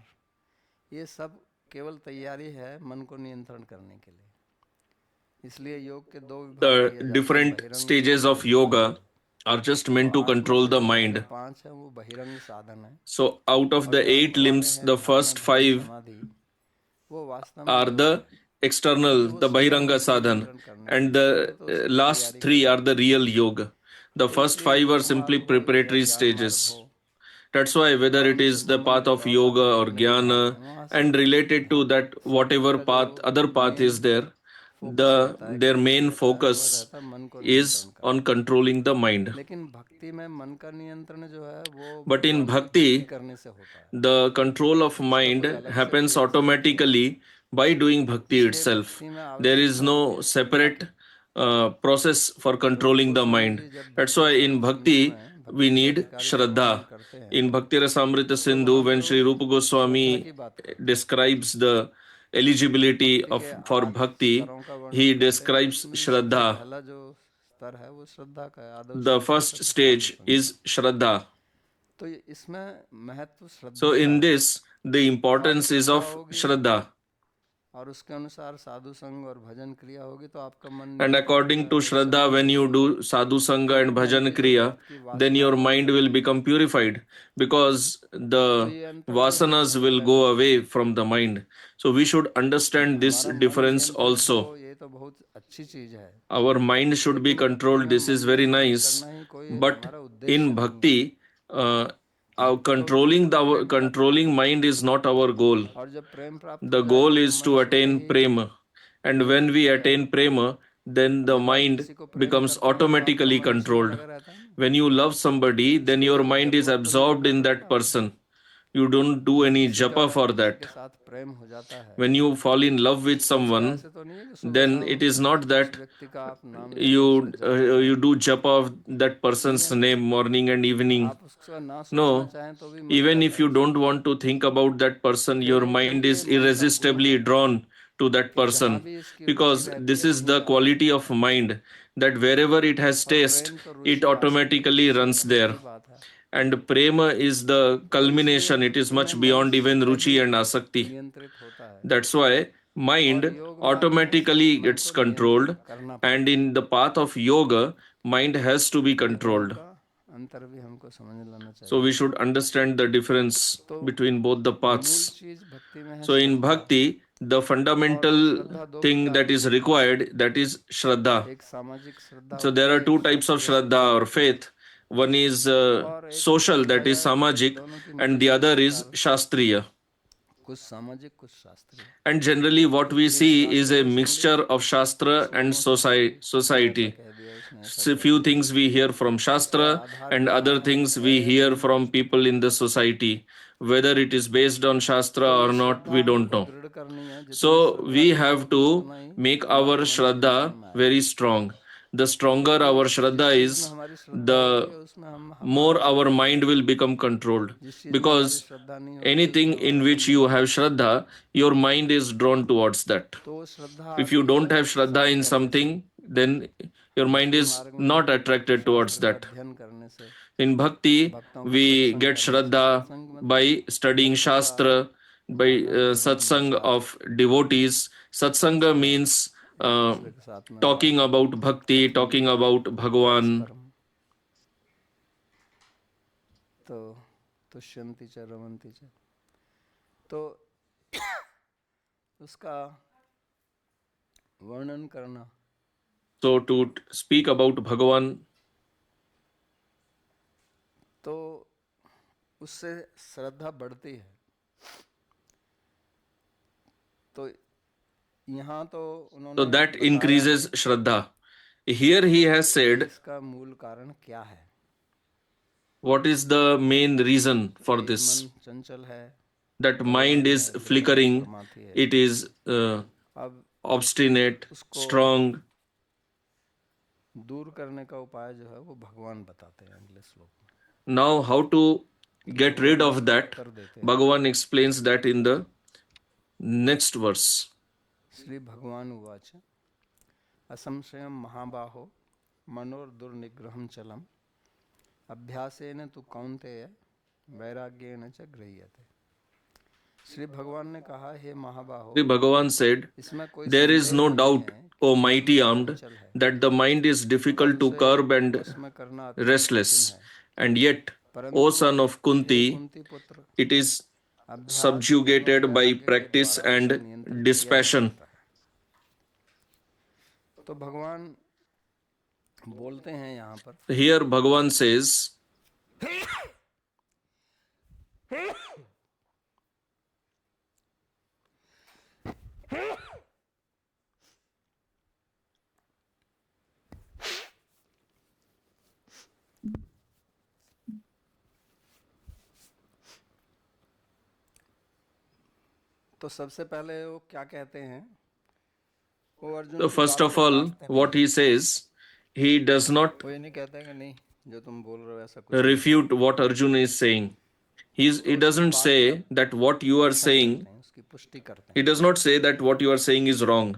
ये सब केवल तैयारी है मन को नियंत्रण करने के लिए। इसलिए योग के दो विभाग The किए जाते हैं, different बहिरंग stages योग, of आंतरिक yoगा योग। are just तो meant to 8 में control से the जो पहले mind. 5 हैं वो बहिरंग साधन है, So, out of और the जो अंत 8 वाले limbs, हैं the धारणा, first ध्यान, 5 समाधि, वो वास्तव में are जो है, the external, वो the सीधा Bahiranga मन को sadhan, नियंत्रण करने के and लिए, वो the तो उसकी last तैयारी 3 are करते the हैं। real yoga. The तो first इसलिए 5 are योग simply मार्ग हो या preparatory ज्ञान मार्ग stages. हो, That's why, whether it कर्म से is the संबंध path of लौटा yoga के or चलने के बाद jnana, में वहाँ से and related to that साधक whatever का जो path, other path main is there, focus रहता है, their केंद्र main रहता है, वह focus रहता है मन को is नियंत्रण on करना। controlling the mind. लेकिन भक्ति में मन का नियंत्रण जो है वो But in भगवान की भक्ति bhakti, करने से होता है, the control of उसका mind कोई अलग से happens कोई स्रोत नहीं है। automatically by doing bhakti इसलिए itself. भक्ति में There आवश्यक is है कि no separate process for तो controlling the गोस्वामी mind. जी जब That's भक्ति why Rasamrita in Sindhu bhakti में we भक्ति के need अधिकारी का वर्णन shraddha. करते हैं, In Bhakti Rasamrita तो Sindhu, वहाँ पे when वो Sri Rupa श्रद्धा Goswami की बात करते हैं। describes the eligibility भक्ति के of for 8 bhakti, स्तरों का वर्णन he करते हैं, describes उसमें सबसे shraddha. पहला जो स्तर है वो श्रद्धा का है, आदौ The first श्रद्धोपनिषद साधु stage संग। is shraddha. तो इसमें महत्व So श्रद्धा का in है, this, the और importance is श्रद्धा of होगी shraddha. और उसके अनुसार साधु संग और भजन क्रिया होगी तो आपका मन And नियंत्रित हो according to जाएगा, Shraddha, when संयमित you होगा। do sadhu sangha and क्योंकि मन bhajan की जो kriya, आपकी then your वासनाएं हैं mind will become purified because तो the ये अंतर भी हमको vasanas will समझना go चाहिए। away from the mind. So we should क्योंकि understand this हमारा मन difference नियंत्रित हो also. ये तो बहुत अच्छी चीज है, Our mind should be लेकिन भक्ति controlled. में This मन is very नियंत्रित nice. करना ही कोई But हमारा उद्देश्य in नहीं है। bhakti, our तो उद्देश्य तो प्रेम प्राप्ति है, controlling mind is not our goal. और जब प्रेम प्राप्त हो The जाएगा goal तो is मन to स्वतः attain he prema. And when नियंत्रित we हो attain जाएगा। prema, then और the जब आप mind किसी को प्रेम becomes करते हैं तो आपका automatically मन उसी में controlled. लगा रहता है ना। When you love somebody, then इसके your लिए कोई mind is जप वप तो नहीं absorbed करना in पड़ता that आपको। person. You don't do जब any किसी का japa for किसी के that. साथ प्रेम हो जाता है When you fall in love with तो उसका someone, ऐसे तो नहीं है कि सुबह then शाम it is not उस that व्यक्ति का आप नाम लेते हैं, उसका you जप करते you हैं, do japa of that नहीं person's है ना। name morning and evening. आप उसका ना सोचना No, चाहें तो भी मन even जाता if है you उस don't पर। want to think about that person, your क्यों? mind क्योंकि ये is मन का गुण irresistibly है drawn to that कि जहाँ person भी इसकी रुचि because रहती this है is वहीं the जाता है। quality of mind that wherever it has और taste, प्रेम तो it रुचि आसक्ति automatically इससे runs परे there. की बात है। And prema is the तो इसलिए culmination, it is भक्ति में much मन beyond even स्वतः ही ruchi and asakti. नियंत्रित होता है, That's why और mind योग मार्ग में automatically मन gets को नियंत्रित controlled, करना and पड़ता है। in the path of yoga, mind has to be ये दोनों controlled. का अंतर भी हमको समझ लेना So चाहिए। we should understand the difference तो between both the मूल paths. चीज भक्ति में है So in Shraddha, bhakti, the और fundamental श्रद्धा दो thing प्रकार that की is होती है, required, that is shraddha. एक सामाजिक श्रद्धा So होती there are है, एक two types of शास्त्रीय श्रद्धा shraddha or होती है, faith. One is और एक social, that देखा is जाए तो ये samajik, दोनों की and the मिश्रित other is प्रकार, shastriya. कुछ सामाजिक कुछ शास्त्रीय, And generally, what कुछ we चीज see is शास्त्र a से सुन ली, mixture of Shastra कुछ and लोगों से सुन ली, ऐसा society. कह दिया उसने, ऐसा So कह few दिया, things we hear from इसका Shastra, आधार and क्या other है things we hear नहीं from पूछते। people in the society. Whether it is based on Shastra तो or ये not, श्रद्धा we don't हमको know. दृढ़ करनी है, जितनी So श्रद्धा we दृढ़ have होगी to उतना ही make our हमारा मन नियंत्रण Shraddha में आएगा। very strong. The stronger क्योंकि our जिस Shraddha चीज में is, हमारी श्रद्धा होती the है उसमें हम हमारा more मन our नहीं mind लगेगा, will become controlled. जिस चीज में हमारी Because श्रद्धा नहीं होगी anything उसमें in हमारा मन which नहीं you have लगेगा। Shraddha, your mind is drawn towards that. तो वो श्रद्धा If you आती है don't have Shraddha in साथ करने से, something, then your mind भक्ति is मार्ग में not attracted शास्त्र towards का that. अध्ययन करने से, In Bhakti, भक्तों का we सत्संग get करने से, Shraddha सत्संग मतलब by studying भक्तों का Shastra, by Anand Milan satsang विचार of devotees. Satsanga उसमें means एक दूसरे के साथ में talking बातचीत, about Bhakti, कथन talking ज्ञान about Bhagwan. परस्परम, तो तुष्यंति च रमन्ति च, तो उसका वर्णन करना, So to speak about Bhagwan, तो उससे श्रद्धा बढ़ती है। तो यहाँ तो So उन्होंने that बताया increases Shraddha. Here he has said, इसका मूल कारण क्या है। what is the main reason for कि this? मन चंचल है, That mind बलवान is है, दृढ़ है, flickering, प्रमाथी है। it is अब obstinate, उसको strong. दूर करने का उपाय जो है वो भगवान बताते हैं अगले श्लोक में। Now, how to get rid भगवान of इसका that? उत्तर देते हैं। Bhagavan explains that in the next verse. Shri भगवान उवाच असंशयं महाबाहो मनोर्दुर्निग्रहं चलम् अभ्यासेन तु कौन्तेय वैराग्येन च गृह्यते। श्री भगवान ने कहा, हे महाबाहो, Sri Bhagavan said, इसमें कोई there is संदेह no नहीं doubt, है कि O मन mighty armed, चंचल है, that the mind is difficult to उसे curb and वश में करना अत्यंत कठिन restless. है। And yet, O परंतु son of hey Kunti, Kunti पुत्र, it is अभ्यास एवं subjugated by वैराग्य के practice द्वारा इसे and नियंत्रित किया जा dispassion. सकता है। तो भगवान बोलते हैं यहाँ पर, Here Bhagavan says, तो सबसे पहले वो क्या कहते हैं, वो अर्जुन so की first बात of को all, काटते नहीं। what he says, he does not वो ये नहीं कहते कि नहीं जो तुम बोल रहे हो ऐसा कुछ नहीं। refute what Arjuna is saying. He तो doesn't उसकी बात say का that what you are परीक्षण saying, करते हैं, उसकी पुष्टि करते he हैं। does not say that what you are saying is wrong.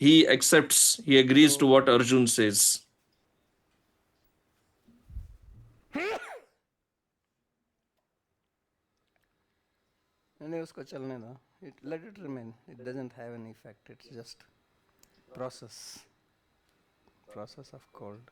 He accepts, he agrees to what Arjun says. नहीं उसको चलने दो, let it remain, it doesn't have any effect, it's just process of cold।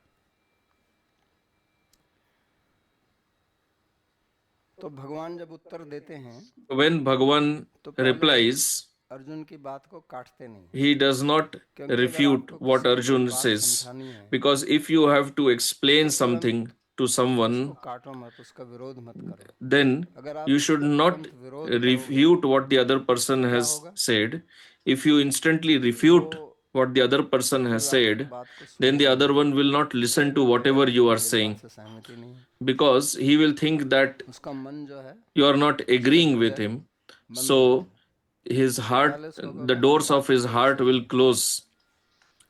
तो भगवान जब उत्तर देते हैं When Bhagavan तो पहले replies, अर्जुन की बात को काटते नहीं, he does not क्योंकि अगर refute आपको what किसी को कोई Arjun बात says. समझानी है Because if you have to explain तो तुरंत something to उसको someone, काटो मत, उसका विरोध मत करो। then अगर आप you should उसका not तुरंत विरोध करोगे refute what the other person तो क्या has होगा, said. If you instantly refute वो what the other person has फिर आपकी said, बात को then the सुनेगा other नहीं, one will not listen to वो कहेगा whatever कि you are मेरी saying, बात से सहमति नहीं है। because he will think that उसका मन जो है you are not उसका agreeing with हृदय him. बंद हो So जाएगा। his तो heart, पहले उसको the कहोगे हाँ doors of बात तो his तेरी heart सही will है, close.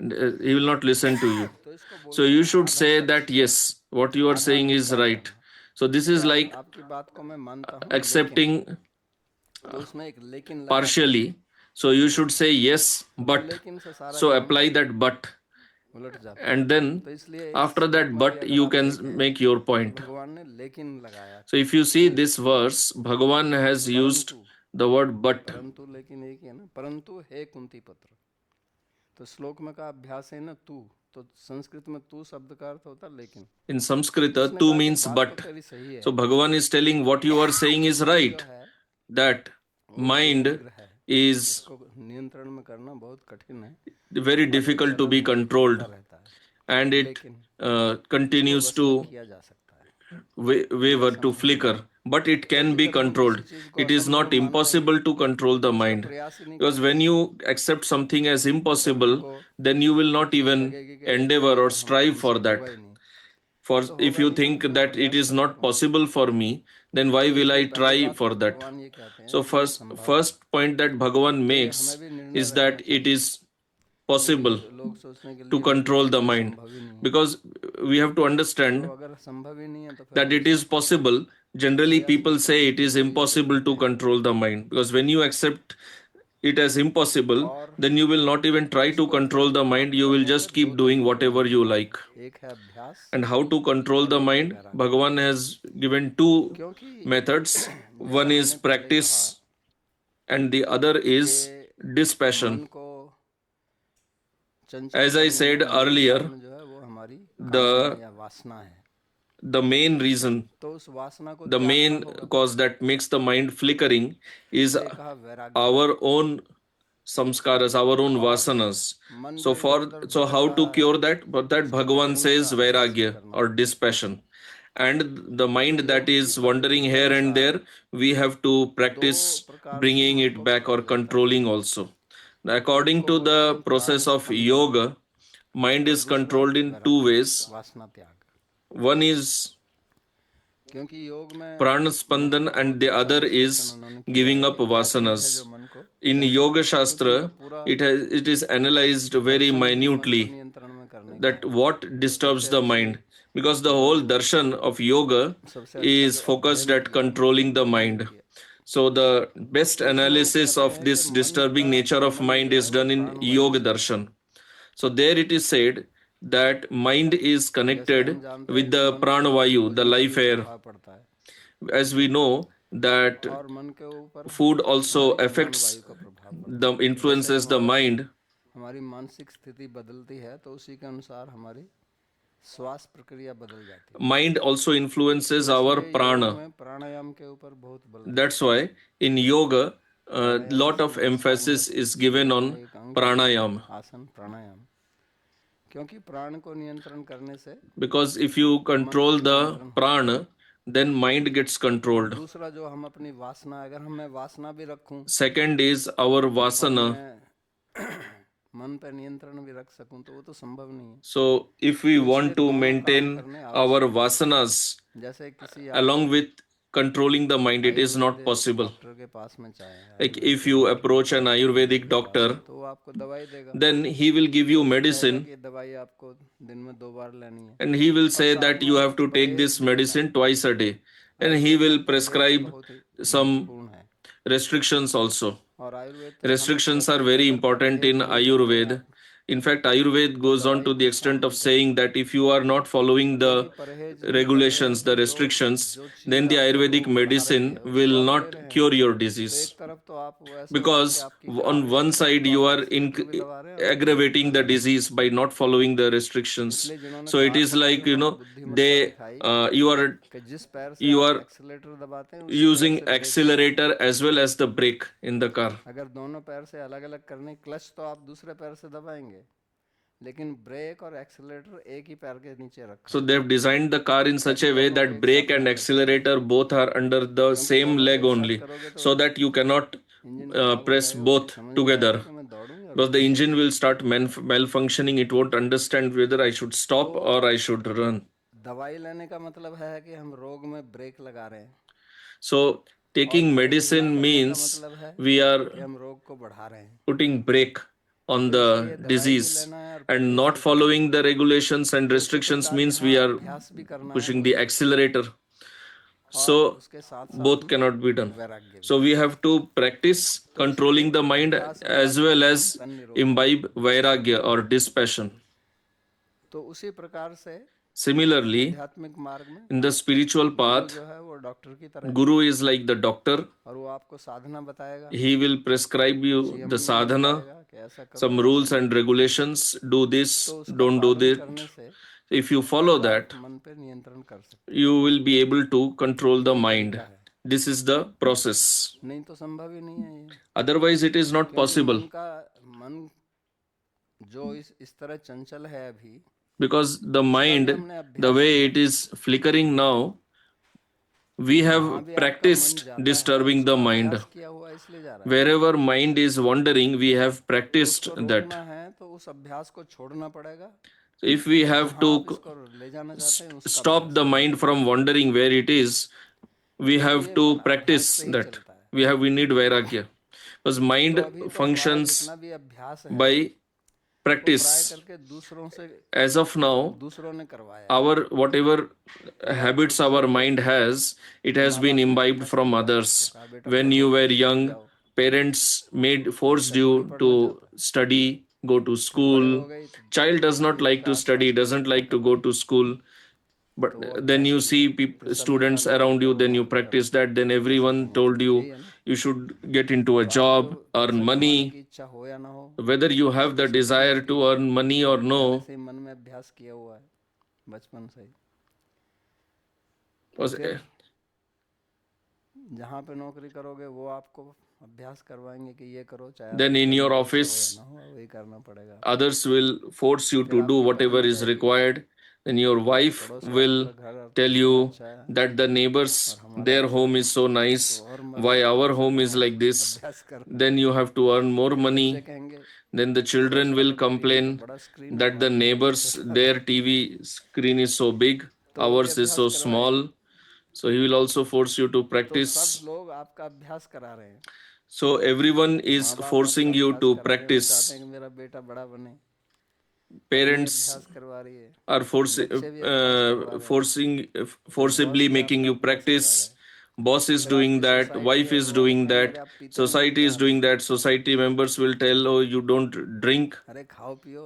He will not listen to you. तो इसको So बोलते you हैं should आधा say such, that yes, what you are आधा saying is अंगीकार right. करना। So this कि is like आपकी बात को मैं मानता हूँ, लेकिन accepting तो उसमें एक लेकिन लगा के partially. So you should say yes, वो but. लेकिन से सारा So काम apply that but. उलट जाता है। And then तो इसलिए इस after श्लोक that में भी but अगर you आप can देखें make your तो point. भगवान ने लेकिन लगाया, So if you see this verse, Bhagavan has used परंतु the word but. परंतु लेकिन एक ही है ना, परंतु हे कुंती पुत्र। तो श्लोक में का अभ्यास है ना तू, तो संस्कृत में तू शब्द का अर्थ होता है लेकिन। In Sanskrita, उसने tu कहा कि means बात तो but. तेरी सही है, So Bhagavan is telling what you are saying is मन जो right. है That वो mind दुर्निग्रह है, is उसको नियंत्रण में करना बहुत कठिन है, very और ये difficult to be चलनशील controlled, होता रहता है, and it लेकिन इसको continues वश में to किया जा सकता है। waver, to संभव flicker, but it can क्योंकि be जब हम controlled. किसी चीज को It is असंभव not मानते हैं impossible to control the तो उसका mind. प्रयास ही नहीं Because करते। when you accept something as अगर impossible, हमको then you will not चीज even लगेगी कि endeavor ये or तो strive for हमसे that. होगा ही नहीं, For तो if होगा you नहीं तो think फिर मैं that it प्रयास is क्यों not करूं। possible for me, then why तो will I इसलिए पहली try बात for तो that? भगवान ये कहते हैं So कि ये first संभव है। first point that Bhagavan तो ये makes हमें भी निर्णय is रखना that it चाहिए, is possible क्योंकि लोग सोचने के to लिए नहीं control कहते the कि ये mind, संभव ही नहीं है। because we have to तो understand अगर संभव ही नहीं है तो फिर that हम it is उसको possible. Generally प्रयास people नहीं say करेंगे it तो is वही impossible to गलत है। control the mind, because when you accept it as impossible, और then you will not even try to इसको फिर control the mind. You will करने के just दो keep doing तरीके whatever हैं, you like. एक है अभ्यास And how to control और the एक है mind? वैराग्य। Bhagavan has given two क्योंकि methods. जैसा One is मैंने पहले ही कहा practice and the other is कि dispassion. मन को चंचल As I करने said का मूल earlier, कारण जो है वो हमारी कामना the या वासना है। the main reason, तो उस वासना को the त्यागना main होगा, cause that makes the mind flickering is इसलिए कहा वैराग्य। our own samskaras, our own और vasanas. मन So जो इधर उधर so how भटक to रहा cure है that? But that उसको Bhagavan पकड़ने का says अभ्यास भी vairagya करना or होगा। dispassion. And the तो mind that योग की is पद्धति wandering के here and अनुसार there, we have to दो practice प्रकार से bringing मन it को back पकड़ा or जाता है। controlling also. According to the process of yoga, mind is controlled in two ways. वासना त्याग, One is क्योंकि योग में prana spandan and the other is giving up vasanas. In Yoga Shastra, it is analyzed very minutely that what disturbs the mind, because the whole darshan of yoga is focused at controlling the mind. So the best analysis of this disturbing nature of mind is done in Yoga Darshan. So there it is said that mind is connected with the pranavayu, the life air. As we know that food also affects the influences the mind. हमारी मानसिक स्थिति बदलती है तो उसी के अनुसार हमारी श्वास प्रक्रिया बदल जाती है. Mind also influences our prana. प्राणायाम के ऊपर बहुत बल. That's why in yoga lot of emphasis is given on pranayam. आसन प्राणायाम, क्योंकि प्राण को नियंत्रण करने से, because if you control the prana, then mind gets controlled. दूसरा जो हम अपनी वासना, अगर मैं वासना भी रखूं, second is our vasana. मन पर नियंत्रण भी रख सकूं तो वो तो संभव नहीं है. So if we want to maintain our vasanas जैसे किसी along with controlling the mind, it is not possible. Doctor के पास में जाए, Like if you approach an Ayurvedic doctor, तो वो आपको दवाई देगा, then he will give you medicine ये दवाई आपको दिन में 2 बार लेनी है, and he will say that you have to take this medicine twice a day, and he will prescribe some restrictions also. Restrictions are very important in Ayurveda. In fact, Ayurveda goes on to the extent of saying that if you are not following the regulations, the restrictions, then the Ayurvedic medicine will not cure your disease. Because on one side you are aggravating the disease by not following the restrictions. So it is like, you are using accelerator as well as the brake in the car. अगर दोनों पैर से अलग-अलग करने, clutch तो आप दूसरे पैर से दबाएंगे, लेकिन ब्रेक और एक्सीलरेटर एक ही पैर के नीचे रखा. So they have designed the car in such a way that brake and accelerator both are under the same leg only, so that you cannot press both together. Because the engine will start malfunctioning, it won't understand whether I should stop or I should run. दवाई लेने का मतलब है कि हम रोग में break लगा रहे हैं. So taking medicine means we are putting brake on the disease, and not following the regulations and restrictions means we are pushing the accelerator. So both cannot be done. So we have to practice controlling the mind as well as imbibe vairagya or dispassion. तो उसी प्रकार से Similarly, in the spiritual path, Guru is like the doctor. He will prescribe you the sadhana, some rules and regulations, do this, don't do that. If you follow that, you will be able to control the mind. This is the process. Otherwise, it is not possible. Because the mind, the way it is flickering now, we have practiced disturbing the mind. Wherever mind is wandering, we have practiced that. If we have to stop the mind from wandering where it is, we have to practice that. We need vairagya. Because mind functions by practice. As of now, our whatever habits our mind has, it has been imbibed from others. When you were young, parents forced you to study, go to school. Child does not like to study, doesn't like to go to school. But then you see students around you, then you practice that, then everyone told you should get into a job, earn money. Whether you have the desire to earn money or no, जहाँ पे नौकरी करोगे वो आपको अभ्यास करवाएंगे कि ये करो, चाहे Then in your जमीन पे हो या office, ना हो, वही करना पड़ेगा। others will force you फिर to do आपकी whatever पत्नी is कहेगी, required. Then your wife पड़ोस वालों will का घर तो tell कितना you अच्छा है that the neighbors, और हमारा their ऐसा home है, is so तो nice, और why our home is हाँ, like this. अभ्यास करना है। Then you have to earn more फिर बच्चे money. कहेंगे, Then the पड़ोस children will वालों का टीवी तो complain बड़ा स्क्रीन है, that the हमारा तो बहुत neighbors, छोटा है। their TV screen is so big, तो वो भी ours is अभ्यास so करवाएगा। small. So he will also force you to तो सब practice. लोग आपका अभ्यास करा रहे हैं। So everyone is माँ बाप आपका forcing you अभ्यास to करा रहे हैं, वो चाहते practice. हैं कि मेरा बेटा बड़ा बने। पत्नी Parents अभ्यास करवा रही है, are बच्चे भी अभ्यास करवा रहे हैं, फिर बॉस forcibly भी making आपका you अभ्यास करा रहा practice. है। Boss is फिर doing आपकी that, सोसाइटी wife है, is वो doing दिखाएंगे, that, अरे आप पीते नहीं हो society is क्या, doing that, society members will tell, oh, you don't drink, अरे खाओ पियो,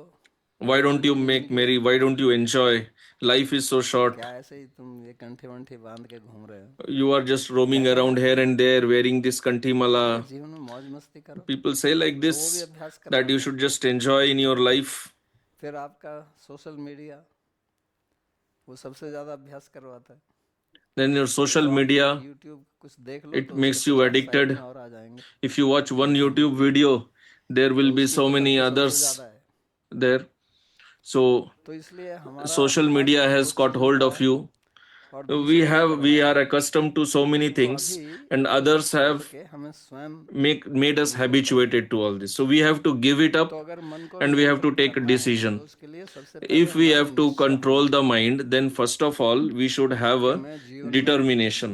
why don't you पूरी make जिंदगी है, merry, why don't you enjoy, life is so short, क्या ऐसे ही तुम ये कंठे वंठे बांध के घूम रहे हो। you are just roaming कहते हैं ना, around here and there wearing this kanthi अरे mala. जीवन में मौज मस्ती करो। People say like तो वो भी this, अभ्यास that you करवाते हैं। should just enjoy in your life. फिर आपका सोशल मीडिया वो सबसे ज़्यादा अभ्यास करवाता है। Then your social अब आप एक media, यूट्यूब कुछ देख लो it तो उसके makes you 50 साइड में addicted. और आ जाएंगे। If you watch one YouTube video, there will तो be उसमें so तो many लड्डू सबसे others ज़्यादा है। there. So तो इसलिए हमारा social मन media has बहुत got चीज़ में hold लगा of है you. और we दूसरों को have करवा we रहा are है। accustomed to so many तो things, अभी and ये सब others छोड़ have के हमें स्वयं made us कंट्रोल करना है। habituated to all this, so we have to give it तो up अगर मन को and we have to नियंत्रित take a करना है तो decision. उसके लिए सबसे पहले If we हमारा have to निश्चय होना control the चाहिए mind, then first of all we should have कि a मैं जीवन में determination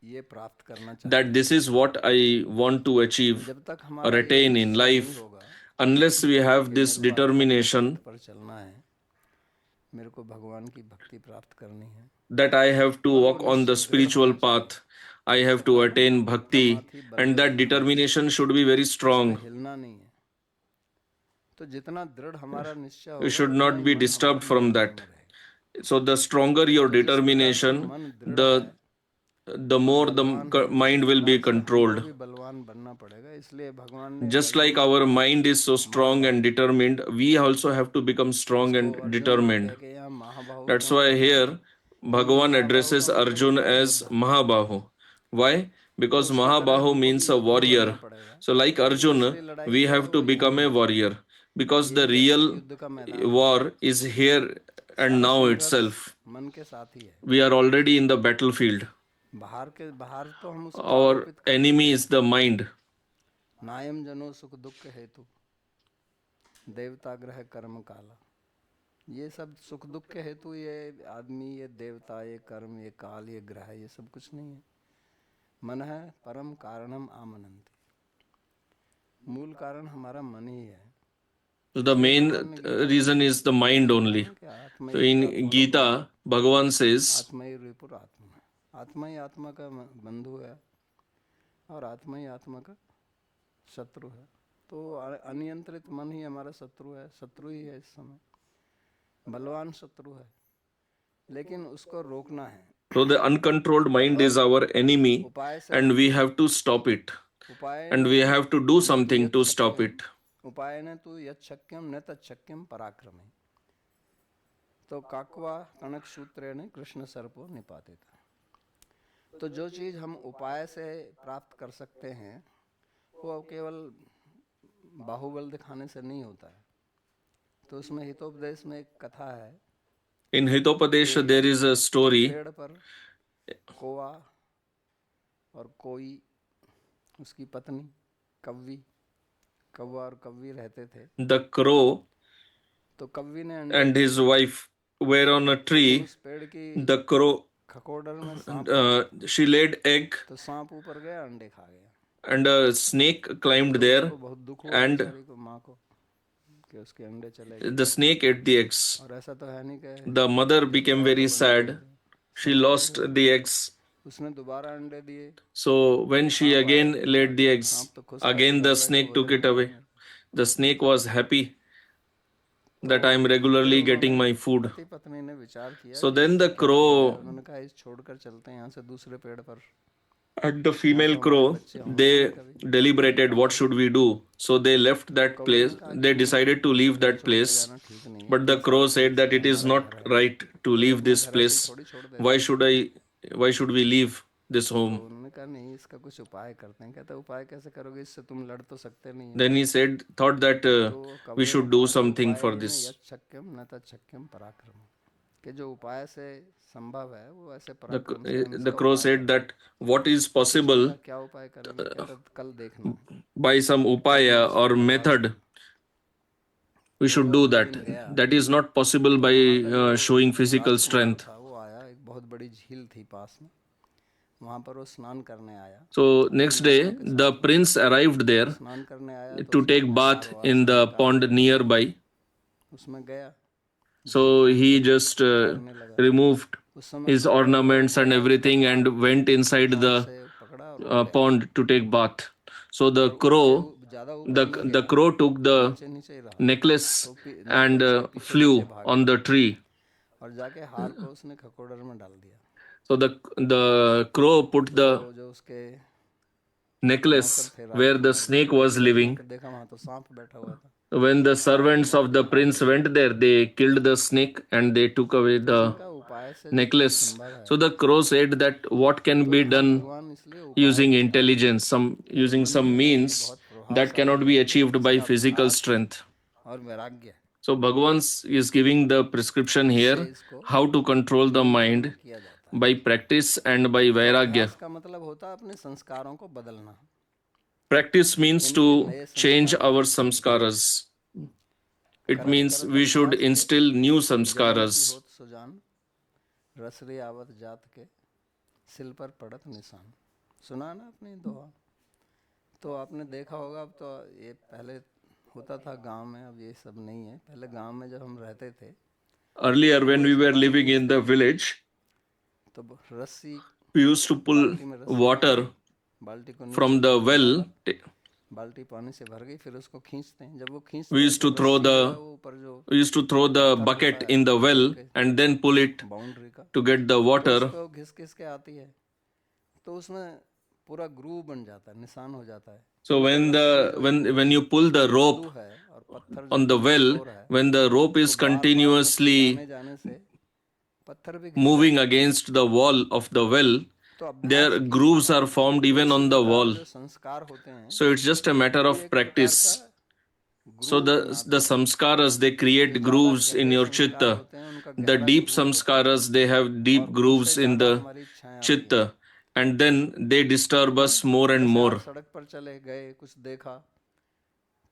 ये प्राप्त करना that चाहता हूँ। this is what I want to achieve जब तक or हमारा ये attain in निश्चय नहीं life. होगा Unless we have कि this मेरे को आध्यात्मिक पथ determination पर चलना है, मेरे को भगवान की भक्ति प्राप्त करनी है, that I have to और वो walk on the निश्चय दृढ़ spiritual होना चाहिए। path, I have तो to कहते हैं ना, attain bhakti, प्रमाथि and Balwat that दृढ़, determination should be very इस पे strong. हिलना नहीं है। तो जितना दृढ़ हमारा निश्चय You होगा should उतना not ही be मन हमारा disturbed from नियंत्रण that. में रहेगा। So the stronger your तो जिस प्रकार से determination, मन दृढ़ है the और more the बलवान है, उसी mind will be प्रकार से हमको controlled. भी बलवान बनना पड़ेगा। इसलिए भगवान ने एक Just like Arjun our mind is so strong and Mahabahu, determined, we also have to become strong उसको and अर्जुन ना कह determined. के यहाँ महाबाहु That's क्यों why कह रहा है? here Bhagavan महाबाहु addresses का मतलब Arjun होता है as योद्धा। Mahabahu. Why? तो Because उसकी तरह Mahabahu हमको भी means a योद्धा बनना warrior. पड़ेगा, So, like क्योंकि Arjuna, असली लड़ाई we जो है have वो to यहीं become a है। warrior. Because the यही असली real युद्ध का मैदान है। war is here and सारा now संघर्ष itself. मन के साथ ही है। We are already in the battlefield. बाहर तो हम उसको Our आरोपित कर देते enemy is हैं। the mind. नायम जनो सुख दुख हेतु देवता ग्रह कर्म काला। ये सब सुख दुख के हेतु ये आदमी, ये देवता, ये कर्म, ये काल, ये ग्रह, ये सब कुछ नहीं है। मन है परम कारणम आमनंती। मूल कारण हमारा मन ही है। So the इसलिए main भगवान ने गीता में reason is the mind लिखा है only. ना कि So आत्मैव in आत्मनो बंधु, Gita, Bhagavan says, आत्मा ही रिपुर आत्मा। आत्मा ही आत्मा का बंधु है और आत्मा ही आत्मा का शत्रु है। तो अनियंत्रित मन ही हमारा शत्रु है, शत्रु ही है इस समय, बलवान शत्रु है, लेकिन उसको रोकना है। so the uncontrolled mind is our enemy उपाय से and we have to stop it. And we have to do something to stop it. उपाय ने तू यत् शक्यम न तच्छक्यम पराक्रमे। तो काकवा कनक सूत्रे ने कृष्ण सर्पो निपाते था। तो जो चीज हम उपाय से प्राप्त कर सकते हैं वो केवल बाहुबल दिखाने से नहीं होता है। तो उसमें हितोपदेश में एक कथा है। In Hitopadesha, there is a story. पेड़ पर कौवा और कोई उसकी पत्नी कव्वी, कौवा और कव्वी रहते थे। The crow तो कव्वी ने and his wife were on a tree. उस पेड़ की The crow, खकोडर में सांप आ गया। she laid egg तो सांप ऊपर गया, अंडे खा गया। and a snake climbed तो there उसको बहुत दुख हुआ and बेचारी को, माँ को, कि उसके अंडे चले गए। the snake ate the eggs. और ऐसा तो है नहीं कि The mother became very sad. She lost the eggs. उसने दोबारा अंडे दिए। So when she again laid the eggs, सांप तो खुश था कि again घर the बैठे snake took भोजन it मिल away. रहा है। The snake was happy that I am regularly getting my food. पति पत्नी ने विचार किया So कि then इससे the क्या किया जाए। crow उन्होंने कहा इस छोड़कर चलते हैं यहाँ से दूसरे पेड़ पर, and the यहाँ female तो हमारे crow, बच्चे होंगे they नहीं कभी। deliberated what should we do. So they left that कौवे place. ने कहा They कि नहीं, decided to leave पेड़ that छोड़ के place. जाना ठीक नहीं है। But the इतने crow साल से said that it is हमारा not घर है, right to कोई leave अपना this घर ऐसे ही place. थोड़ी छोड़ Why देता है। should I, why should we leave this तो home? उन्होंने कहा नहीं, इसका कुछ उपाय करते हैं। कहता उपाय कैसे करोगे, इससे तुम लड़ तो सकते नहीं हो। Then he thought that तो we कौवे ने should do कहा कि something for उपायेन this. यच्छक्यम न तच्छक्यम पराक्रम, कि जो उपाय से संभव है वो ऐसे The, पराक्रम से हम the इसका crow उपाय said करें। that what is पूछा possible गया क्या उपाय करेंगे, कहता कल देखना। by some तो हमने upaya उसको or करवा method, दिया। we तो वो should जब do अगले that. दिन गया That is not possible तो by वहाँ का जो showing physical राजकुमार strength. था वो आया, एक बहुत बड़ी झील थी पास में, वहाँ पर वो स्नान करने आया So अपने next यानियों day, के the साथ में। prince arrived तो there स्नान करने आया तो to उसने take अपने हार bath वार in सब the निकाले, pond nearby. उसमें गया, झील So के he अंदर just तैरने लगा। removed उस समय his खगोल वहाँ ornaments and गया, उसका everything हाथ and went inside जाल the से पकड़ा और उड़ गया। pond to take bath. So the और ऊंचे crow, ज़्यादा ऊपर the नहीं the गया, crow took the नीचे नीचे ही रहा। necklace तो and नेकलेस के पीछे पीछे flew भागा on the tree. और जाके हार को उसने खकोड़र में डाल दिया। So the crow put तो the जो उसके नौकर necklace थे where the राजकुमार snake के, was उन्होंने घूम living. के देखा वहाँ तो सांप बैठा हुआ था। When the सांप को servants मार of के the भाग prince गए। went there, they killed the snake and they took away तो उसने the कहा उपाय से जो कुछ necklace. संभव है, So the crow said that what can तो be यहाँ done भगवान इसलिए उपाय using दिखा रहे हैं intelligence, कि using मनुष्य some है ये means बहुत that प्रभावशाली cannot है, be achieved by इसका physical अभ्यास strength. और वैराग्य So Bhagavan is giving the prescription इससे here इसको how to control the नियंत्रण में mind किया जाता है। by practice and by तो vairagya. अभ्यास का मतलब होता है अपने संस्कारों को बदलना, Practice means इनके to नए change संस्कार our लाना। samskaras. It करत means करत we should अभ्यास के instill new जवन की samskaras. होत सुजान, रसरे आवत जात के सिल पर पड़त निशान। सुना ना अपनी दोहा? तो आपने देखा होगा, अब तो ये पहले होता था गांव में, अब ये सब नहीं है। पहले गांव में जब हम रहते थे Earlier, तो when वो we इस were पानी living in खींचते the थे, village, तो रस्सी we used to pull बाल्टी में रस्सी water बांधी, बाल्टी को नीचे from the करके well. डाला, बाल्टी पानी से भर गई, फिर उसको खींचते हैं। जब वो We खींचते हैं used तो to throw रस्सी जो है the वो ऊपर जो we used to throw the पत्थर होता bucket है in the घर well के and then pull it boundary का, to get the तो water. उसको घिस घिस के आती है, तो उसमें पूरा ग्रूव बन जाता है, निशान हो जाता है। So तो when रस्सी the जो है when you pull the rope मृदु है और पत्थर जो on the एकदम well, कठोर है, when the rope तो is बार बार बस हिलाने continuously जाने से पत्थर भी घिस moving जाते हैं। against the wall of the well, तो their अभ्यास की grooves are formed even उसी on the प्रकार wall. जो संस्कार होते हैं So it's just a matter वो of एक प्रकार का practice. So ग्रूव the बनाते हैं। samskaras, they जो create ज़्यादा grooves in गहरे your संस्कार chitta. होते हैं उनका The गहरा deep ग्रूव होता है, samskaras, they have और deep उनसे grooves in ज़्यादा the हमारी इच्छाएं आती हैं। chitta, and then they disturb us more and जैसे आप more. सड़क पर चले गए, कुछ देखा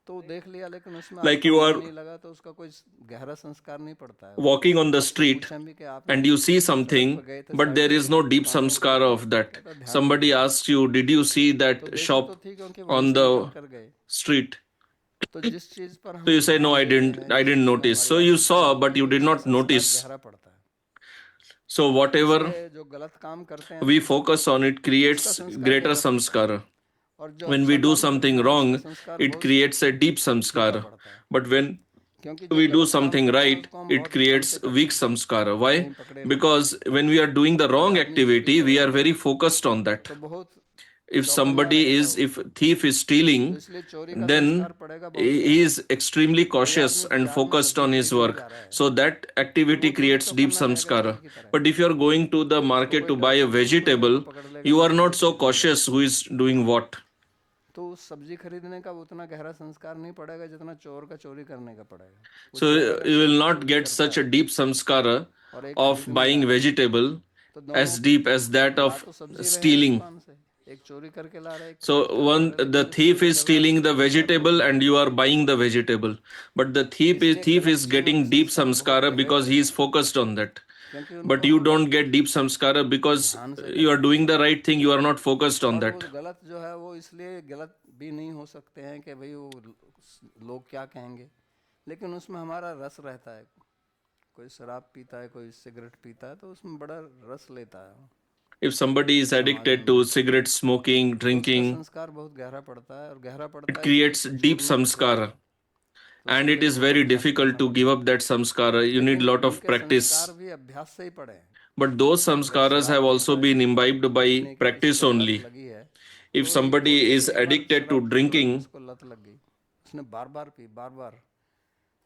तो देख लिया, लेकिन उसमें Like आपका you मन are नहीं लगा, तो उसका कोई गहरा संस्कार नहीं पड़ता है। walking on the आपसे street पूछें भी कि आपने and you see सड़क पर something, गए थे, but साइड there में is no देखी deep दुकानें वो samskara देखी, of that. कहता ध्यान से Somebody देखी। asks you, did you see तो that देखी तो shop थी क्योंकि वहीं on से निकल the कर गए। street? तो जिस चीज़ पर So हम you say, no, ध्यान I देते didn't, हैं, I जिस didn't चीज़ में notice. हमारी So you आसक्ति saw, होती but है, you did उसका not संस्कार notice. गहरा पड़ता है। So whatever इसलिए जो गलत काम करते हैं we हम, focus on, it उसका creates संस्कार greater गहरा पड़ता है, samskara. और जो When अच्छा we do काम करते something हैं उसका wrong, संस्कार it बहुत creates a deep फीका samskara. पड़ता है। But when क्योंकि जो we do गलत काम something करते हैं right, उसको हम it बहुत ध्यान creates से करते weak हैं samskara. कि Why? कहीं पकड़े ना जाए। Because when we are doing the कोई wrong आदमी चोरी activity, we are करेगा very focused on that. तो बहुत If चौकन्ना somebody रहेगा is, वो, if thief is तो stealing, इसलिए चोरी का संस्कार then पड़ेगा बहुत he गहरा। is extremely कोई cautious आदमी and बाजार में focused सब्जी on his खरीदने work. जा रहा है So that तो activity वो थोड़ी creates deep चौकन्ना रहेगा चोरी samskara. की तरह। But if you are going to the उसको market कोई to डर buy a तो नहीं कि भाई हमको vegetable, पकड़ लेगा you जो are सब्जी not so खरीदेंगे। cautious who is doing what. तो उस सब्जी खरीदने का उतना गहरा संस्कार नहीं पड़ेगा जितना चोर का चोरी करने का पड़ेगा। वो So चोर अगर you will सब्जी not चोरी get करता such a है deep samskara और एक of खरीदने जा buying रहा है, vegetable तो as दोनों deep as that La of तो सब्जी रहे हैं stealing. दुकान से, एक चोरी करके ला रहे, एक So खरीद कर ला one, रहे, the लेकिन जो thief चोरी is कर रहा है stealing उसका the संस्कार बहुत vegetable and गहरा you है। are buying the vegetable. But the इसलिए thief गलत is चीज़ों के getting deep संस्कार बहुत samskara गहरे because he होते is हैं, focused on that. क्योंकि But उनको you हम don't get deep samskara because ध्यान से you are करते हैं। doing the right thing, you are not focused on और वो that. गलत जो है वो इसलिए गलत भी नहीं हो सकते हैं कि भाई वो लोग क्या कहेंगे, लेकिन उसमें हमारा रस रहता है। कोई शराब पीता है, कोई सिगरेट पीता है, तो उसमें बड़ा रस लेता है If somebody is समाज addicted में to मिलकर, cigarette smoking, तो उसका drinking, संस्कार बहुत गहरा पड़ता है, और गहरा it पड़ता है इसलिए creates उसको deep छोड़ना कठिन होता samskara. है, तो And उसके it लिए is बहुत very अभ्यास difficult करना to give पड़ता up है। that samskara. You need लेकिन lot of उनके संस्कार practice. भी अभ्यास से ही पड़े हैं। But those अगर samskaras have शराब also पीता है, been imbibed by पीने की किसी practice को लत only. लगी है, If तो ये थोड़ी somebody है कि is एक बार addicted to शराब पी और drinking, उसको लत लग गई, उसने बार बार पी, बार बार,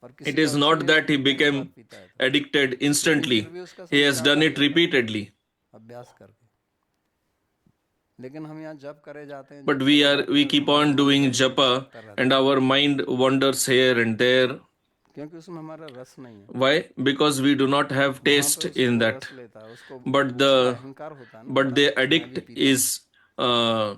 और it किसी का is उसके not लिए that he पहली बार became पीता है तो, addicted लेकिन फिर instantly. भी उसका He has संस्कार done लग it जाता है repeatedly. अभ्यास करके। लेकिन हम यहाँ जप करे जाते हैं, But जप करे जाते we हैं, keep on मन doing इधर से उधर japa भटकता रहता and है, our mind wanders here and there. क्योंकि उसमें हमारा रस नहीं है। Why? Because we do not have वहां taste पे उसको in वो that. रस लेता है, उसको But उसका the अहंकार होता है ना but बड़ा, the कि मैं भी addict पीता हूँ। is uh,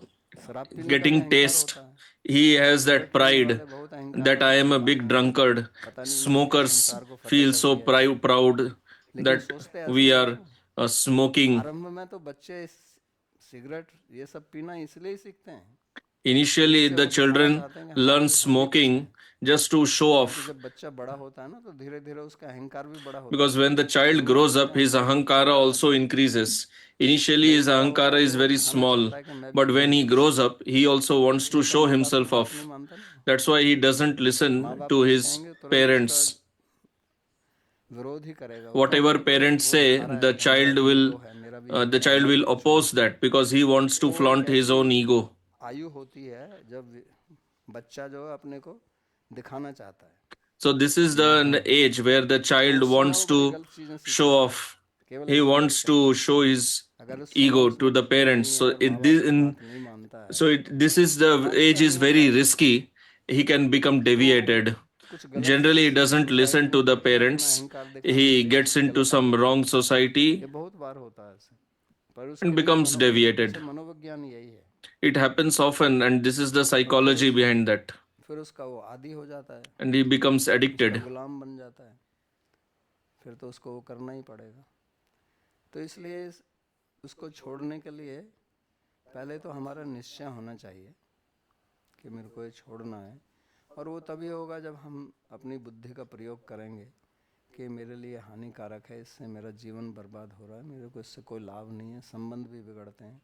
शराब पीने का भी getting अहंकार taste. होता है। He has सिगरेट that पीने pride वाले बहुत अहंकार that I करते am हैं, a big मैं तो drunkard. पता नहीं मैंने क्या Smokers संसार को फतेह feel कर so दिया है। proud लेकिन that सोचते ऐसे we हैं are ना, smoking. आरंभ में तो बच्चे सिगरेट ये सब पीना इसलिए ही सीखते हैं, Initially, इससे the वो दिखाना children चाहते हैं कि हाँ learn भाई हम भी कुछ हैं। smoking just to show क्योंकि off. जब बच्चा बड़ा होता है ना, तो धीरे धीरे उसका अहंकार भी बड़ा होता Because है। when the child शुरू में तो grows उसके up, his अहंकार बहुत ahankara छोटा also रहता है। increases. Initially, जब वो his बड़ा होता ahankara है is तो वो very दिखाना small. चाहता है कि मैं भी But हूँ when he कुछ, grows up, he also wants to इसलिए तो show माँ बाप की himself बात नहीं off. मानता ना। That's why he doesn't माँ listen बाप to कुछ his कहेंगे तुरंत उसका parents. विरोध ही करेगा, वो Whatever कहेंगे कि parents वो say, दिखा रहा है कि मेरा भी ईगो है, मेरा भी the अहंकार है, child मैं भी will कुछ हूँ। oppose that because he wants to वो एक flaunt his ऐसी own ego. आयु होती है जब बच्चा जो है अपने को दिखाना चाहता है So this is कि मैं the हूँ, age where the तो child उस समय वो wants बड़ी to गलत चीज़ें show सीखता है, off. केवल He अहंकार ही wants to करेगा। show his अगर उस समय ego to उसमें the बुद्धि parents. नहीं So है, माँ बाप की बात नहीं मानता है, this is the मानते age हैं is नहीं वो very बात को, risky. He can become तो deviated. कुछ गलत Generally, he doesn't society listen में to the पड़ के अपना parents. अहंकार दिखाने के He लिए gets कुछ into गलत some आदत wrong डाल देता है। ये society बहुत बार होता है ऐसे, पर and उसके लिए becomes deviated. जैसे मनोविज्ञान यही है। It happens often, and this is the और फिर psychology behind that. उसका वो आदी हो जाता है, And he becomes उसका addicted. गुलाम बन जाता है, फिर तो उसको वो करना ही पड़ेगा। तो इसलिए उसको छोड़ने के लिए पहले तो हमारा निश्चय होना चाहिए कि मेरे को ये छोड़ना है, और वो तभी होगा जब हम अपनी बुद्धि का प्रयोग करेंगे कि मेरे लिए हानिकारक है, इससे मेरा जीवन बर्बाद हो रहा है, मेरे को इससे कोई लाभ नहीं है, संबंध भी बिगड़ते हैं।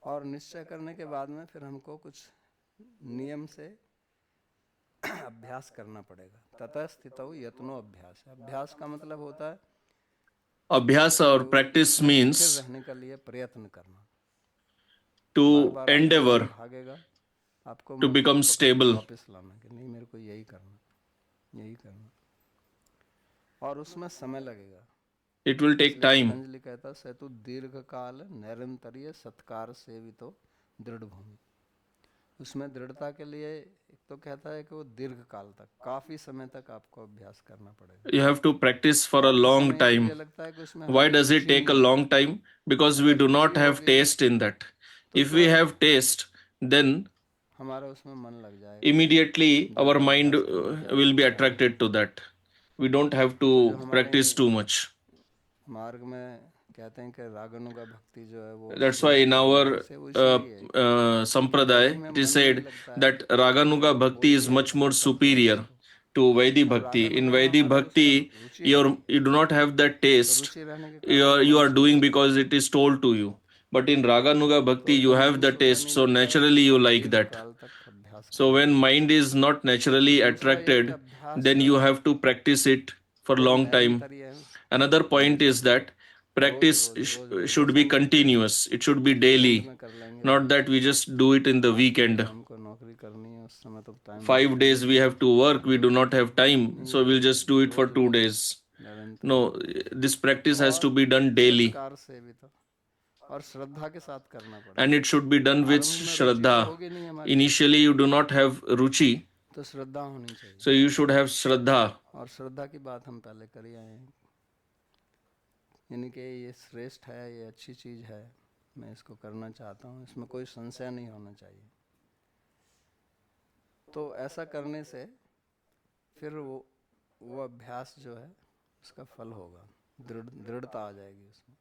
और निश्चय करने के बाद में फिर हमको कुछ नियम से अभ्यास करना पड़ेगा। ततः स्थितौ यत्नो अभ्यास। अभ्यास का मतलब होता है Abhyasa or practice इसमें स्थिर means रहने के लिए प्रयत्न करना। बार to बार आपका मन endeavor भागेगा, आपको to मन को become पकड़ के stable. वापस लाना कि नहीं मेरे को यही करना, यही करना, और उसमें समय लगेगा। It will take इसलिए time. पतंजलि कहता है सेतु दीर्घ काल नैरंतर्य सत्कार सेवितो दृढ़ भूमि। उसमें दृढ़ता के लिए एक तो कहता है कि वो दीर्घ काल तक, काफी समय तक आपको अभ्यास करना पड़ेगा। You have to practice for a काफी long समय time. इसलिए लगता है कि उसमें Why हमारी does it Ruchi take a नहीं है। long time? Because we अगर do रुचि not have होगी taste in that. तो If we तुरंत have taste, then हमारा उसमें मन लग जाएगा, immediately जब our mind अभ्यास करने की will be आवश्यकता नहीं attracted होगी। to that. We don't have तो जो to हमारे practice too much. मार्ग में कहते हैं कि रागानुगा भक्ति जो है वो That's why in श्रेष्ठ our विधि से, वो इसीलिए कि विधि sampradaya में it is मन नहीं said लगता है, that Raganuga तो Bhakti is बोलते हैं much more इसको पकड़ो superior इसको। to Vaidhi और Bhakti. In रागानुगा में Vaidhi हमारी उसमें Bhakti, रुचि नहीं है, you do not have that तो taste. रुचि रहने के कारण You वो are उसको doing because it is told to you. But in Raganuga Bhakti, तो you जब have मन the शुद्ध taste, नहीं so लगता है तो naturally you उसको like दीर्घ that. काल तक अभ्यास So करना when पड़ेगा। mind is not naturally दूसरा ये कि attracted, अभ्यास then जो you है have to practice it for वो long time. निरंतरीय Another होना point is चाहिए, that rose practice rose rose rose. should जैसा be हम अपने continuous. It should be school daily, में कर लेंगे not कि that we just do it in the आज के दिन weekend. हमको नौकरी करनी है, उस समय तो टाइम मिलता 5 days we नहीं, have to work, we do rose not have time, नहीं, so we'll ये just do it for rose 2 days. Rose निरंतरीय No, होना चाहिए। this practice has to और be done daily, सत्कार से भी तो, और श्रद्धा के साथ करना and पड़ेगा। it should be done with आरंभ में रुचि तो Shraddha. होगी नहीं हमारी, Initially, you do not have Ruchi, तो श्रद्धा होनी चाहिए, so you should have Shraddha. और श्रद्धा की बात हम पहले कर ही आए हैं, यानी कि ये श्रेष्ठ है, ये अच्छी चीज़ है, मैं इसको करना चाहता हूँ, इसमें कोई संशय नहीं होना चाहिए। तो ऐसा करने से फिर वो अभ्यास जो है उसका फल होगा, दृढ़ता आ जाएगी उसमें।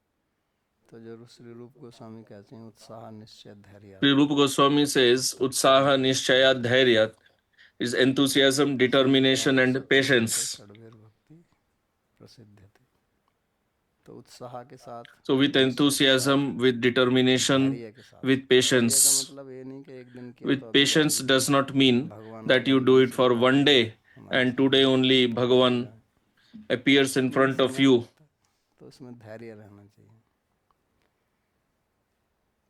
तो जो श्री रूप गोस्वामी कहते हैं उत्साह निश्चय धैर्य, Sri Rupa Goswami says, Utsaha Nishchaya Dhairyat is enthusiasm, determination, and patience. षड्भेर भक्ति प्रसिद्ध थी। तो उत्साह के साथ, So, with enthusiasm, with determination, धैर्य के साथ। with धैर्य का patience. मतलब ये नहीं कि एक दिन किया तो With अगले patience दिन does not mean भगवान that आएगा you ही do नहीं, it for स्वीकार one करेगा day हमारी and today only तो हो Bhagavan जाए, appears in नहीं, front of समय you. लगता है, तो उसमें धैर्य रहना चाहिए।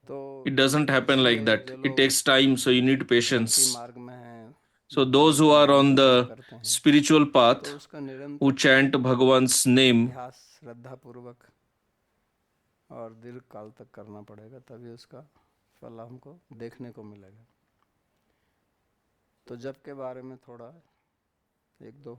तो It doesn't happen like इसलिए that. जो It लोग takes time, so you need भक्ति patience. मार्ग में हैं, So, भक्ति those who के are मार्ग on का जप the करते हैं, spiritual तो path, उसका who निरंतर chant Bhagavan's name, अभ्यास श्रद्धा पूर्वक और दीर्घ काल तक करना पड़ेगा, तभी उसका फल हमको देखने को मिलेगा। तो जप के बारे में थोड़ा एक दो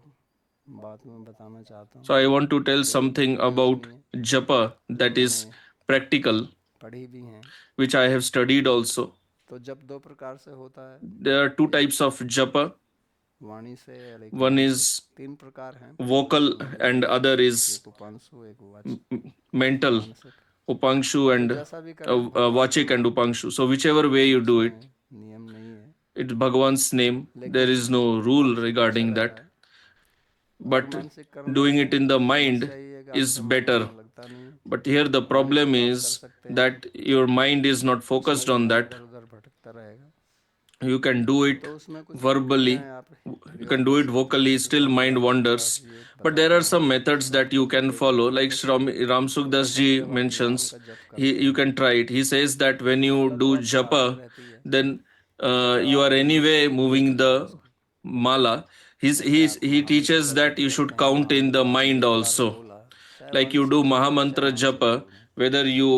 बात मैं बताना चाहता हूँ। So I want to tell something about japa that is practical, पढ़ी भी हैं, which I have studied also. तो जप दो प्रकार से होता है। There are two types of japa. वाणी से और एक One मानसिक। is तीन प्रकार हैं, vocal and other is एक उपांशु, एक वाचिक, mental, मानसिक। upangshu and जैसा भी करें, भगवान vachik and upangshu. So whichever way you do it, नियम नहीं है, it's Bhagwan's name. There is no rule regarding that. But doing it in the mind is better. But here the problem is that your mind is not focused on that. You can do it verbally, you can do it vocally, still mind wanders. But there are some methods that you can follow, like Ram Sukdas ji mentions. You can try it. He says that when you do japa, then you are anyway moving the mala. He teaches that you should count in the mind also. Like you do Mahamantra japa, whether you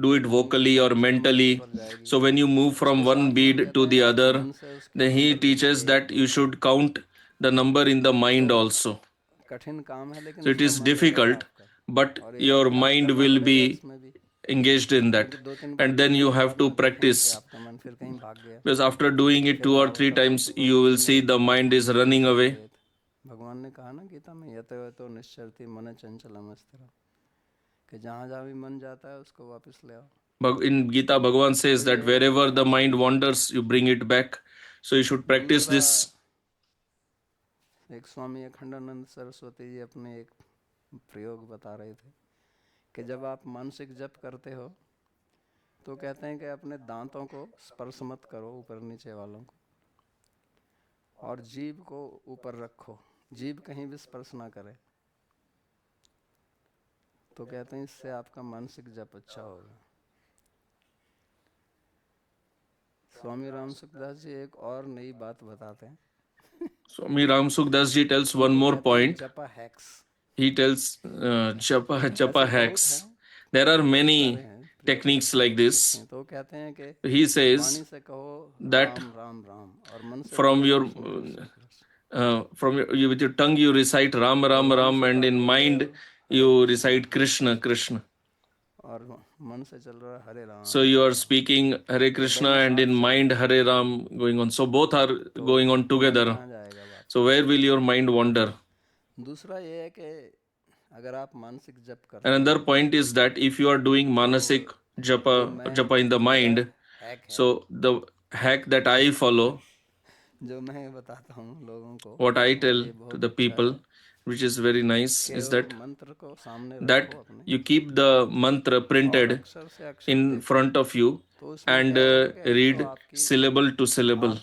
do it vocally or mentally. So when you move from one bead to the other, then he teaches that you should count the number in the mind also. So it is difficult, but your mind will be engaged in that, and then you have to practice, because after doing it 2 or 3 times you will see the mind is running away. भगवान ने कहा ना गीता में, यतो यतो निश्चरति मन चंचलम स्थिरः, कि जहाँ जहाँ भी मन जाता है उसको वापस ले आओ। In Gita, Bhagavan says that wherever the mind wanders, you bring it back. So you should practice this. एक स्वामी अखंडानंद सरस्वती जी अपने एक प्रयोग बता रहे थे कि जब आप मानसिक जप करते हो तो कहते हैं कि अपने दांतों को स्पर्श मत करो, ऊपर नीचे वालों को, और जीभ को ऊपर रखो, जीभ कहीं भी स्पर्श ना करे। तो कहते हैं इससे आपका मानसिक जप अच्छा होगा। स्वामी राम सुखदास जी एक और नई बात बताते हैं। Swami Ram Sukdas ji tells one more point. जपा hacks. He tells japa hacks. There are many techniques like this. तो कहते हैं कि He says that from your with your tongue you recite Ram Ram Ram, and in mind you recite Krishna Krishna. और मन से चल रहा हरे Ram. So you are speaking Hare Krishna and in mind Hare Ram going on. So both are going on together. So where will your mind wander? दूसरा ये है कि अगर आप मानसिक जप करते हैं, another point is that if you are doing manasik japa in the mind, so the hack that I follow, जो मैं बताता हूँ लोगों को, what I tell to the people, which is very nice, is that you keep the mantra printed in front of you and read syllable to syllable.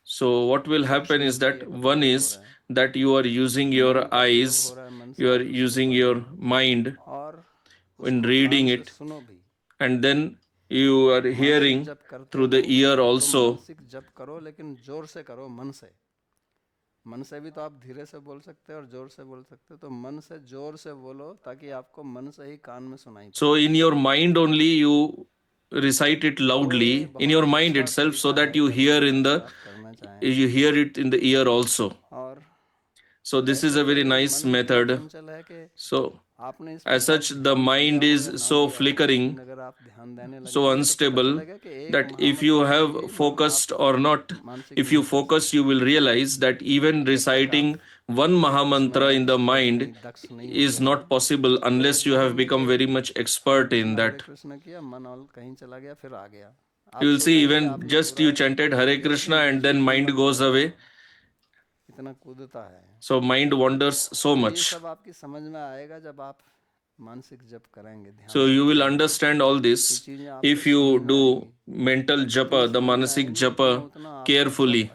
So what will happen is that one is that you are using your eyes, you are using your mind in reading it, and then you are hearing through the ear also. जप करो लेकिन जोर से करो, मन से। मन से भी तो आप धीरे से बोल सकते हो और जोर से बोल सकते हो, तो मन से जोर से बोलो ताकि आपको मन से ही कान में सुनाई। So in your mind only you recite it loudly in your mind itself, so that you hear it in the ear also. So this is a very nice method. So as such the mind is so flickering, so unstable, that if you have focused or not, if you focus you will realize that even reciting one Mahamantra in the mind is not possible unless you have become very much expert in that. You will see even just you chanted Hare Krishna and then mind goes away. So mind wanders so much. So you will understand all this if you do mental japa, the manasik japa carefully.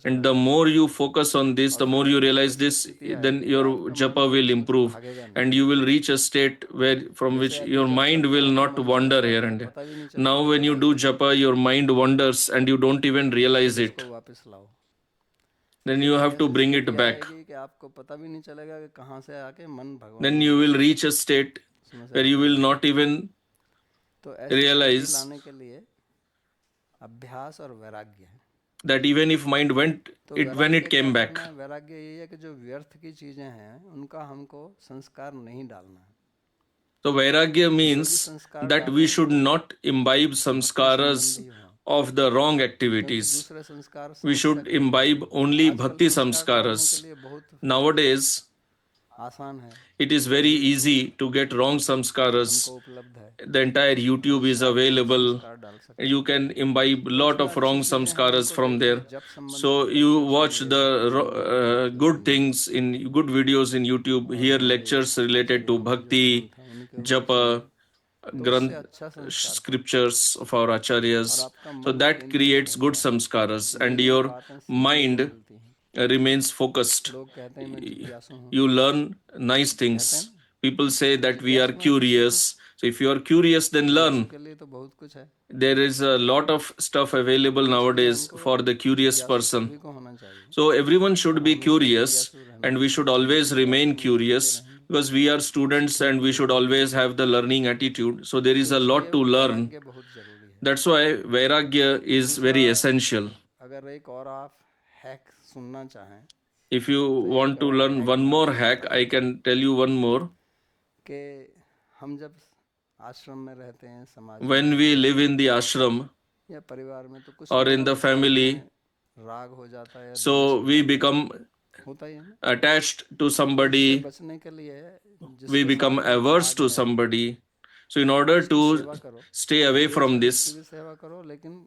And the more you focus on this, the more you realize this, then your japa will improve. And you will reach a state from which your mind will not wander here and there. Now when you do japa, your mind wanders and you don't even realize it. Then you have to bring it back. Then you will reach a state where you will not even तो ऐसी स्थिति realize लाने के लिए अभ्यास और वैराग्य है। that even if mind went, तो when वैराग्य it came क्या back. करना है? वैराग्य ये है कि जो व्यर्थ की चीजें हैं उनका हमको संस्कार नहीं डालना है। So vairagya जो भी means संस्कार that we डालें should वो not imbibe भक्ति samskaras संबंधी हों, of the wrong क्योंकि activities. दूसरे संस्कार We should समस्या खड़ी imbibe करेंगे। only आजकल bhakti संस्कार डालने के samskaras. लिए बहुत Nowadays, आसान है, it is very easy to get wrong samskaras. हमको उपलब्ध है, The entire YouTube is उससे आप बहुत available. संस्कार डाल सकते You हैं। can imbibe तो lot उसमें of अच्छी wrong चीजें हैं, samskaras उनको from देखिए, there. जप संबंधी So बहुत you अच्छे watch सुनिए, the भक्ति संबंधी अच्छे good सुनिए। things in good videos in YouTube, और hear हमारे lectures related to आचार्यों के जो bhakti, ग्रंथ हैं उनके उनको japa, सुनिए, तो उससे granth, अच्छा संस्कार पड़ता scriptures of our है और acharyas. आपका So मन that केंद्रित creates good रहता है। samskaras नई and नई your बातें सीखने को mind मिलती हैं। remains focused. लोग कहते हैं मैं जिज्ञासु हूँ, You learn nice कहते हैं things. ना, People say तो that we are जिज्ञासु हैं तो सीखो। curious. So if you are curious, then learn. जिज्ञासु के लिए तो बहुत कुछ है। There is a lot of stuff available तो इसलिए nowadays हमको for the curious जिज्ञासु person. सभी को होना चाहिए So everyone should और be हमेशा curious जिज्ञासु रहना and we चाहिए। should हम always remain जिज्ञासु curious होते रहेंगे, because we are students and we सीखते should रहेंगे। always have the learning attitude. So there is तो a lot इसलिए to learn. वैराग्य बहुत जरूरी है। That's why Vairagya is दूसरा, very essential. अगर एक और आप हैक सुनना चाहें If you तो एक want to और learn हैक one मैं more आपको hack, बता I दूं can tell you one more. कि हम जब आश्रम में रहते हैं, समाज When में we live in the ashram या परिवार में, तो कुछ or in लोगों the के साथ family, में राग हो जाता है या द्वेष so हो we जाता become है, होता ही है ना। attached to तो इससे somebody, बचने के लिए we जिसके become साथ में averse राग to है somebody. So in order उसकी to सेवा करो, stay away द्वेष from है this, उसकी भी सेवा करो, लेकिन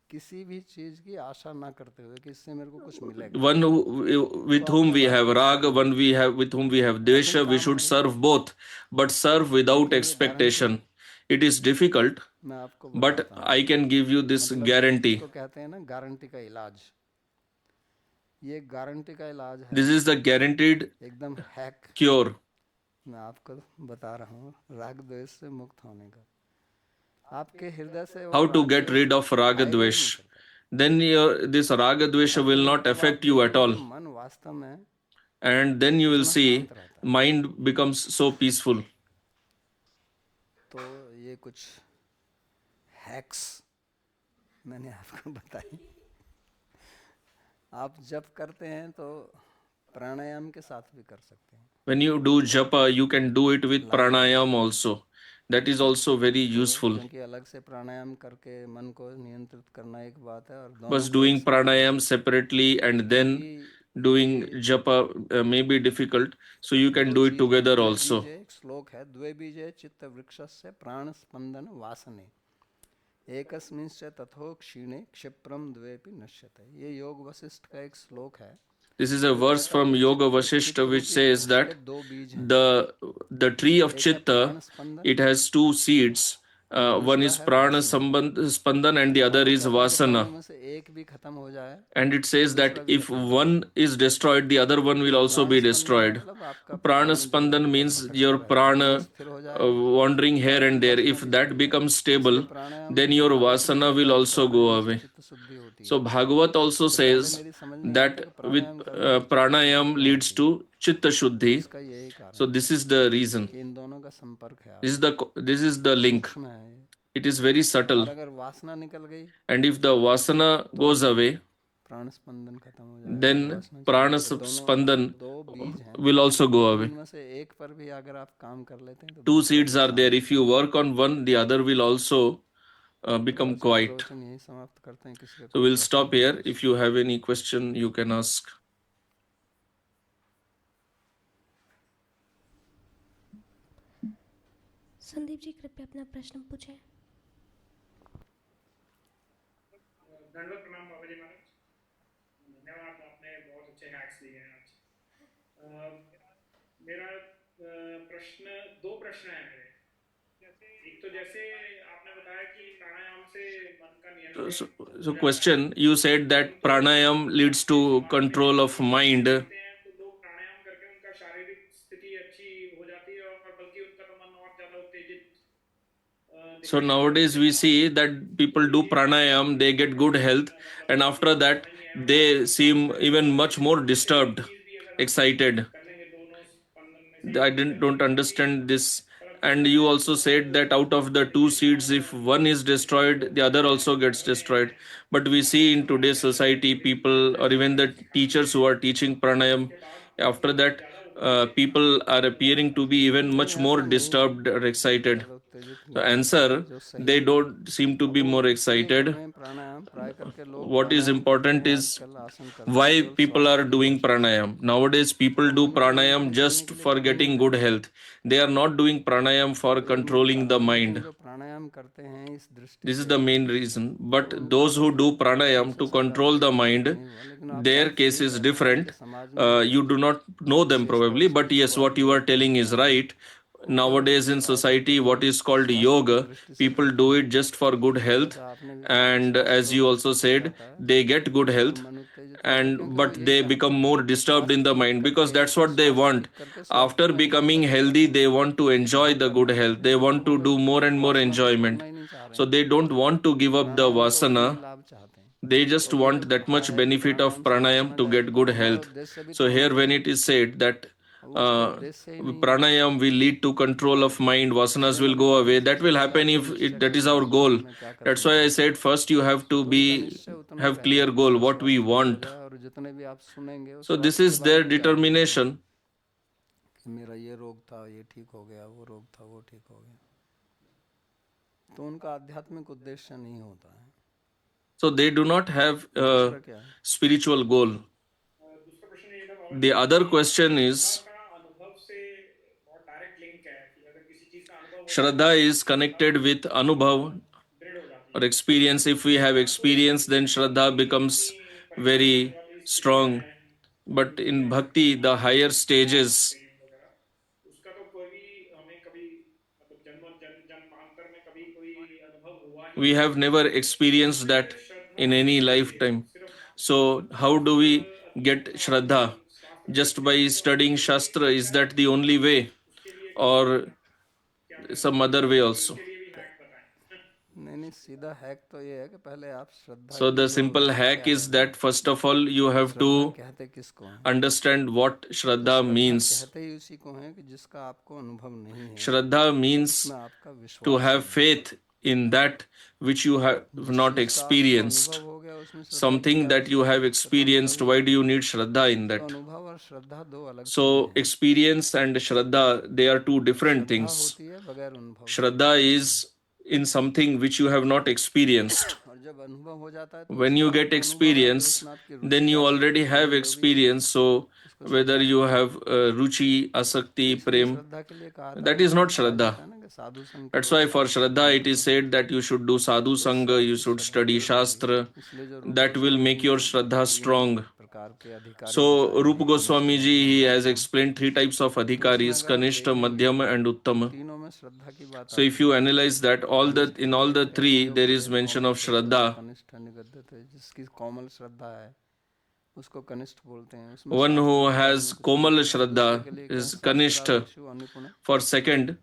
किसी भी चीज की आशा ना करते हुए कि इससे मेरे को कुछ मिलेगा। one who, तो with whom आपका we राग have द्वेष raga, कम one होगा। we have with whom we have कठिन dvesha, we काम should है ये, serve both, but serve without लेकिन ये गारंटी है, expectation. It is difficult, मैं आपको but बताता हूँ। I can give you this मतलब guarantee. इसको कहते हैं ना गारंटी का इलाज, ये गारंटी का इलाज है, This is the guaranteed एकदम हैक cure. मैं आपको बता रहा हूँ राग द्वेष से मुक्त होने का। आपके हृदय से वो How to राग get द्वेष rid of raga आएगा ही नहीं dvesh. करता। Then this raga dvesha और will फिर not तब आप affect you at देखेंगे all. कि मन वास्तव में And then you will कितना see शांत रहता है। mind becomes so peaceful. तो ये कुछ हैक्स मैंने आपको बताई। आप जब करते हैं तो प्राणायाम के साथ भी कर सकते हैं। When you do japa, you can do it with pranayam also. That is also very तो useful. क्योंकि अलग से प्राणायाम करके मन को नियंत्रित करना एक बात है और दोनों But को एक doing साथ कर pranayam सकते separately and हैं। then क्योंकि doing ये japa may be difficult. So you can दो do it चीज है, together द्वे also. बीज है, एक श्लोक है, द्वे बीज है चित्त वृक्षस्य प्राण स्पंदन वासने एकस्मिंश्च तथो क्षीणे क्षिप्रम द्वेपि नश्यते। ये योग वशिष्ठ का एक श्लोक है। This is a जो verse कहता है from कि Yoga चित्त Vasishta which रूपी says वृक्ष के that दो बीज हैं, the tree of एक है chitta, प्राण स्पंदन it has two seeds. और One दूसरा is है prana वासना। spandan and the और other वो is कहता है कि vasana. दोनों में से एक भी खत्म हो जाए And it तो says that दूसरा भी if खत्म हो जाएगा। one is destroyed, the other one will तो also प्राण be स्पंदन destroyed. मतलब आपका Prana प्राण जो spandan ऊपर means भटकता your रहता है वो prana स्थिर हो जाएगा wandering here और and there. वासना If भी that हट जाएगी। becomes इसलिए stable, pranayama then your Bhagavat में vasana will कहता है कि also go प्राणायाम से away. चित्त शुद्धि होती So है। Bhagavat also तो पहले says मेरी समझ नहीं आया था that कि with प्राणायाम करने से चित्त शुद्धि pranayam क्यों leads होती है। to chitta तो shuddhi. इसका यही कारण So है this is the reason. कि इन दोनों का संपर्क है This is आपस में, this is the link. सूक्ष्म है ये। It is very subtle. और अगर वासना निकल गई And if the vasana तो goes away, प्राण स्पंदन खत्म हो जाएगा, then वासना चली prana जाएगी। दोनों spandan दो बीज हैं, will also go लेकिन away. इनमें से एक पर भी अगर आप काम कर लेते हैं तो Two दूसरा seeds भी are there. शांत If हो you जाएगा। work on one, the other will also तो become आज का quiet. प्रवचन यही समाप्त करते हैं। किसी का So कोई we'll प्रश्न stop है तो here. पूछिए। If you have any question, you can ask. Sandeep ji कृपया अपना प्रश्न पूछें। दंडवत प्रणाम बाबा जी महाराज, धन्यवाद, आपने बहुत अच्छे हैक्स दिए हैं आज। मेरा प्रश्न, दो प्रश्न है मेरे। एक तो जैसे आपने बताया कि प्राणायाम से मन का नियंत्रण So question, you said that pranayam leads to control of mind. तो लोग प्राणायाम करके उनका शारीरिक स्थिति अच्छी हो जाती है और बल्कि उनका तो मन और ज्यादा उत्तेजित। So nowadays we see that people do pranayam, they get good health, and after that they seem even much more disturbed, excited. I don't understand this And you also said that out of the two seeds, if one is destroyed, the other also gets destroyed. But we see in today's society, people or even the teachers who are teaching pranayam, after that, people are appearing to be even much more disturbed or excited. ज़्यादा उत्तेजित The नहीं होते हैं, answer, जो they सही है। don't seem to be तो more इसलिए excited. घर में प्राणायाम प्राय करके लोग What is प्राणायाम करते important हैं, is आजकल आसन करते हैं, why केवल people स्वास्थ्य are के लिए doing वर्जिश के लिए। pranayam. Nowadays, people do हमें कोई pranayam मना करने just के लिए for बात नहीं getting कर good रहा है। health. They are not doing pranayam for तो ये मूल controlling the कारण है, लेकिन mind. जो प्राणायाम करते हैं इस दृष्टि This is से, the main reason. तो But उनका those तो who do शुरू pranayam से to सकारात्मक control the कुछ mind, नहीं हुआ। लेकिन आप their बात case सही is कह रहे हैं, आज different. के समाज में You do not know them विशेष तौर probably, से but जिसको yes, what अभी you are योग telling कहा is जा रहा है, right. वो केवल Nowadays in प्राय करके society, what लोग is called स्वास्थ्य की yoga, दृष्टि से people करते do हैं। it just for good health. जैसा आपने भी कहा कि And स्वास्थ्य as रोग you जब also ठीक हो said, जाता है they get good तो health, मन उत्तेजित होता है, and क्योंकि वो but यही they become चाहते हैं more कि disturbed in स्वास्थ्य the ठीक mind because करके, that's what they स्वास्थ्य want. ठीक करके स्वर्ग After में जाना becoming चाहते healthy, हैं। they want to enjoy वो the good करना health. चाहते They हैं, तो want वो to do लोग more and more वासना को छोड़ना enjoyment. ही नहीं चाह रहे So हैं। they don't want to give up the प्राणायाम का वो यही vasana. लाभ चाहते हैं। They just तो ये want that कहा much है कि benefit of प्राणायाम से pranayam वासना to जाएगी, get तो good हमारे health. उद्देश्य भी So तो here when it is said that वो उसका uh, उद्देश्य ही नहीं है। pranayam will lead to control of mind, vasanas इसलिए will मैंने go कहा away, कि that will पहले आप happen ये if निश्चय that is करिए our कि goal. हमें क्या That's करना why I है। said first you have to तो उनका be निश्चय उतना ही have रहेगा clear कि goal मेरा what we स्वास्थ्य ठीक हो want. जाए, और जितने भी आप सुनेंगे वो So this स्वास्थ्य के is बारे their में ज़्यादा होंगे determination. कि मेरा ये रोग था, ये ठीक हो गया, वो रोग था, वो ठीक हो गया। तो उनका आध्यात्मिक उद्देश्य नहीं होता है। So they do not have a दूसरा क्या है? spiritual goal. दूसरा प्रश्न ये था बाबा The जी other कि question is श्रद्धा का अनुभव से बहुत डायरेक्ट लिंक है कि अगर किसी चीज का अनुभव होता है Shraddha is तो श्रद्धा connected with Anubhav दृढ़ हो जाती or है। experience. If we have तो experience, then जैसे Shraddha कि becomes अपनी परीक्षा में very आने वाली स्थितियां strong. हैं, But दुख in है, Bhakti, the higher राग stages, प्रेम वगैरह, उसका तो कोई भी हमें कभी मतलब जन्मांतर में कभी कोई अनुभव हुआ ही we नहीं। have never तो experienced फिर that श्रद्धा in any कैसे lifetime. सिर्फ So, how do शास्त्र we अध्ययन get और Shraddha? शास्त्र Just सीखने by से और studying उसके लिए Shastra? हैक Is है, that the only way? उसके लिए कोई Or क्या कहते some हैं other way कोई also? उसके लिए भी हैक बताएं। नहीं, सीधा हैक तो ये है कि पहले आप श्रद्धा So, की the जो simple hack व्याख्या is है ना, that first of all, you have Shraddha to कहते किसको हैं? understand what तो Shraddha श्रद्धा means. कहते ही उसी को हैं कि जिसका आपको अनुभव नहीं है, Shraddha means जिसमें आपका to विश्वास have नहीं है। faith in that which you have जिस not चीज का आपको experienced. अनुभव हो गया उसमें श्रद्धा की Something क्या that you have आवश्यकता है? उसका तो अनुभव experienced, ही why है। do you need Shraddha in तो that? अनुभव और श्रद्धा दो अलग चीजें So, हैं। experience and Shraddha, they are two different Shraddha things. होती है बगैर अनुभव के, Shraddha is in something which you have not experienced. और जब अनुभव हो जाता है तो When उसमें you get आपको अनुभव है, तो experience, उसमें आपकी रुचि then you आसक्ति already have प्रेम जो भी है experience. So, उसको whether श्रद्धा you कहते have हैं। ruchi, तो asakti, इसलिए prem, श्रद्धा के लिए कहा था, that वो is not कहा Shraddha. जाता है ना कि साधु संग That's करो, why for शास्त्र Shraddha अध्ययन it is करो, said that you should do sadhu तो इससे sangha, you आपकी should श्रद्धा study दृढ़ होगी। shastra. इसलिए जो रूप That will Goswami ji make your ने Shraddha तीन strong. प्रकार के अधिकारी So बताए Rupa हैं, Goswami कनिष्ठ, ji he मध्यम, has उत्तम। explained three types of तो उसमें adhikaris: अगर आप Kanishta, देखेंगे Madhyama, and तो Uttama. तीनों में श्रद्धा की बात So if आती you है। analyze that, तो कनिष्ठ in के all लिए the कहते three हैं जो there बड़े is mention कोमल of से होते हैं, Shraddha. कनिष्ठ निगद्यते, जिसकी कोमल श्रद्धा है उसको कनिष्ठ बोलते हैं। उसमें One शास्त्र who के बारे में has कुछ नहीं Komal है। और दूसरे Shraddha के लिए क्या है? is Kanishta. शास्त्रादिषु अनिपुण For second,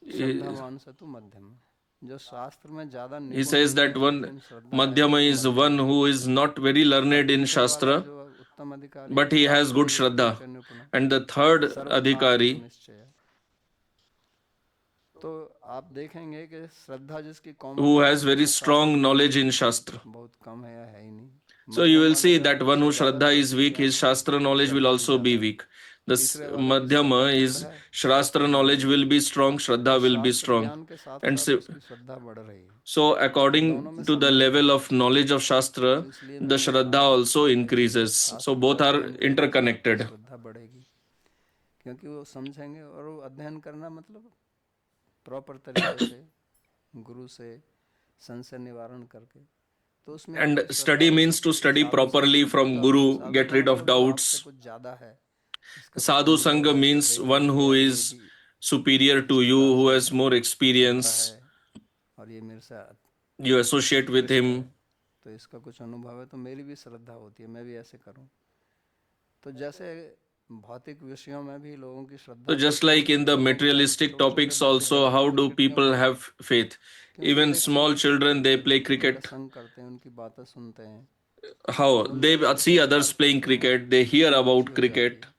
श्रद्धावान स तु मध्यम। जो शास्त्र में ज्यादा he निपुण says नहीं that है one लेकिन श्रद्धा है, Madhyama वो is मध्यम one है। who is not very और learned in तीसरे वाला Shastra, जो उत्तम अधिकारी है, but he has शास्त्र good युक्त Shraddha. उच्च निपुण, And the third सर्वशास्त्र adhikari, सुनिश्चय है। तो आप देखेंगे कि श्रद्धा जिसकी कोमल who है has very वो शास्त्र strong ज्ञान knowledge in Shastra. बहुत कम है या है ही नहीं। So you मध्यम will वाला see जो है that one उससे who ज्यादा Shraddha is शास्त्र weak, ज्ञान his है, Shastra knowledge will श्रद्धा भी also be ज्यादा है। weak. The तीसरे वाले की Madhyama श्रद्धा is दृढ़ है, शास्त्र Shastra ज्ञान knowledge भी will है, be strong, Shraddha और will be शास्त्र strong. ज्ञान के साथ And साथ so, उसकी श्रद्धा बढ़ रही है। so दोनों में according to the संबंध level है। of knowledge of Shastra, तो इसलिए the मैंने कहा Shraddha also कि increases. So शास्त्र का both are अध्ययन करने से आपकी interconnected. श्रद्धा बढ़ेगी, क्योंकि वो समझेंगे। और वो अध्ययन करना मतलब प्रॉपर तरीके से गुरु से संशय निवारण करके, तो उसमें And आपकी श्रद्धा study means to बढ़ेगी। study साधु properly संग from तो Guru, साधु get का rid of मतलब जो आपसे doubts. कुछ ज्यादा है, इसका कुछ Sadhu अनुभव Sangha है, इसको means देखा one कि who यार ये is भी superior इस to you, प्रकार who से has more करता experience. है और ये मेरे से You associate with उत्कृष्ट है, him. तो इसका कुछ अनुभव है, तो मेरी भी श्रद्धा होती है, मैं भी ऐसे करूं। तो जैसे भौतिक विषयों में भी लोगों की श्रद्धा So just बढ़ती है, like in the लोगों का materialistic छोटे topics बच्चे also, जब भी how do क्रिकेट क्यों people खेलते have हैं? faith? क्योंकि वो Even देखते small हैं, children, they play उनका cricket. संग करते हैं, उनकी बातें सुनते हैं, How? तो They उनमें see कुछ एक others playing जो है cricket, they hear Ruchi about हो जाती cricket. है।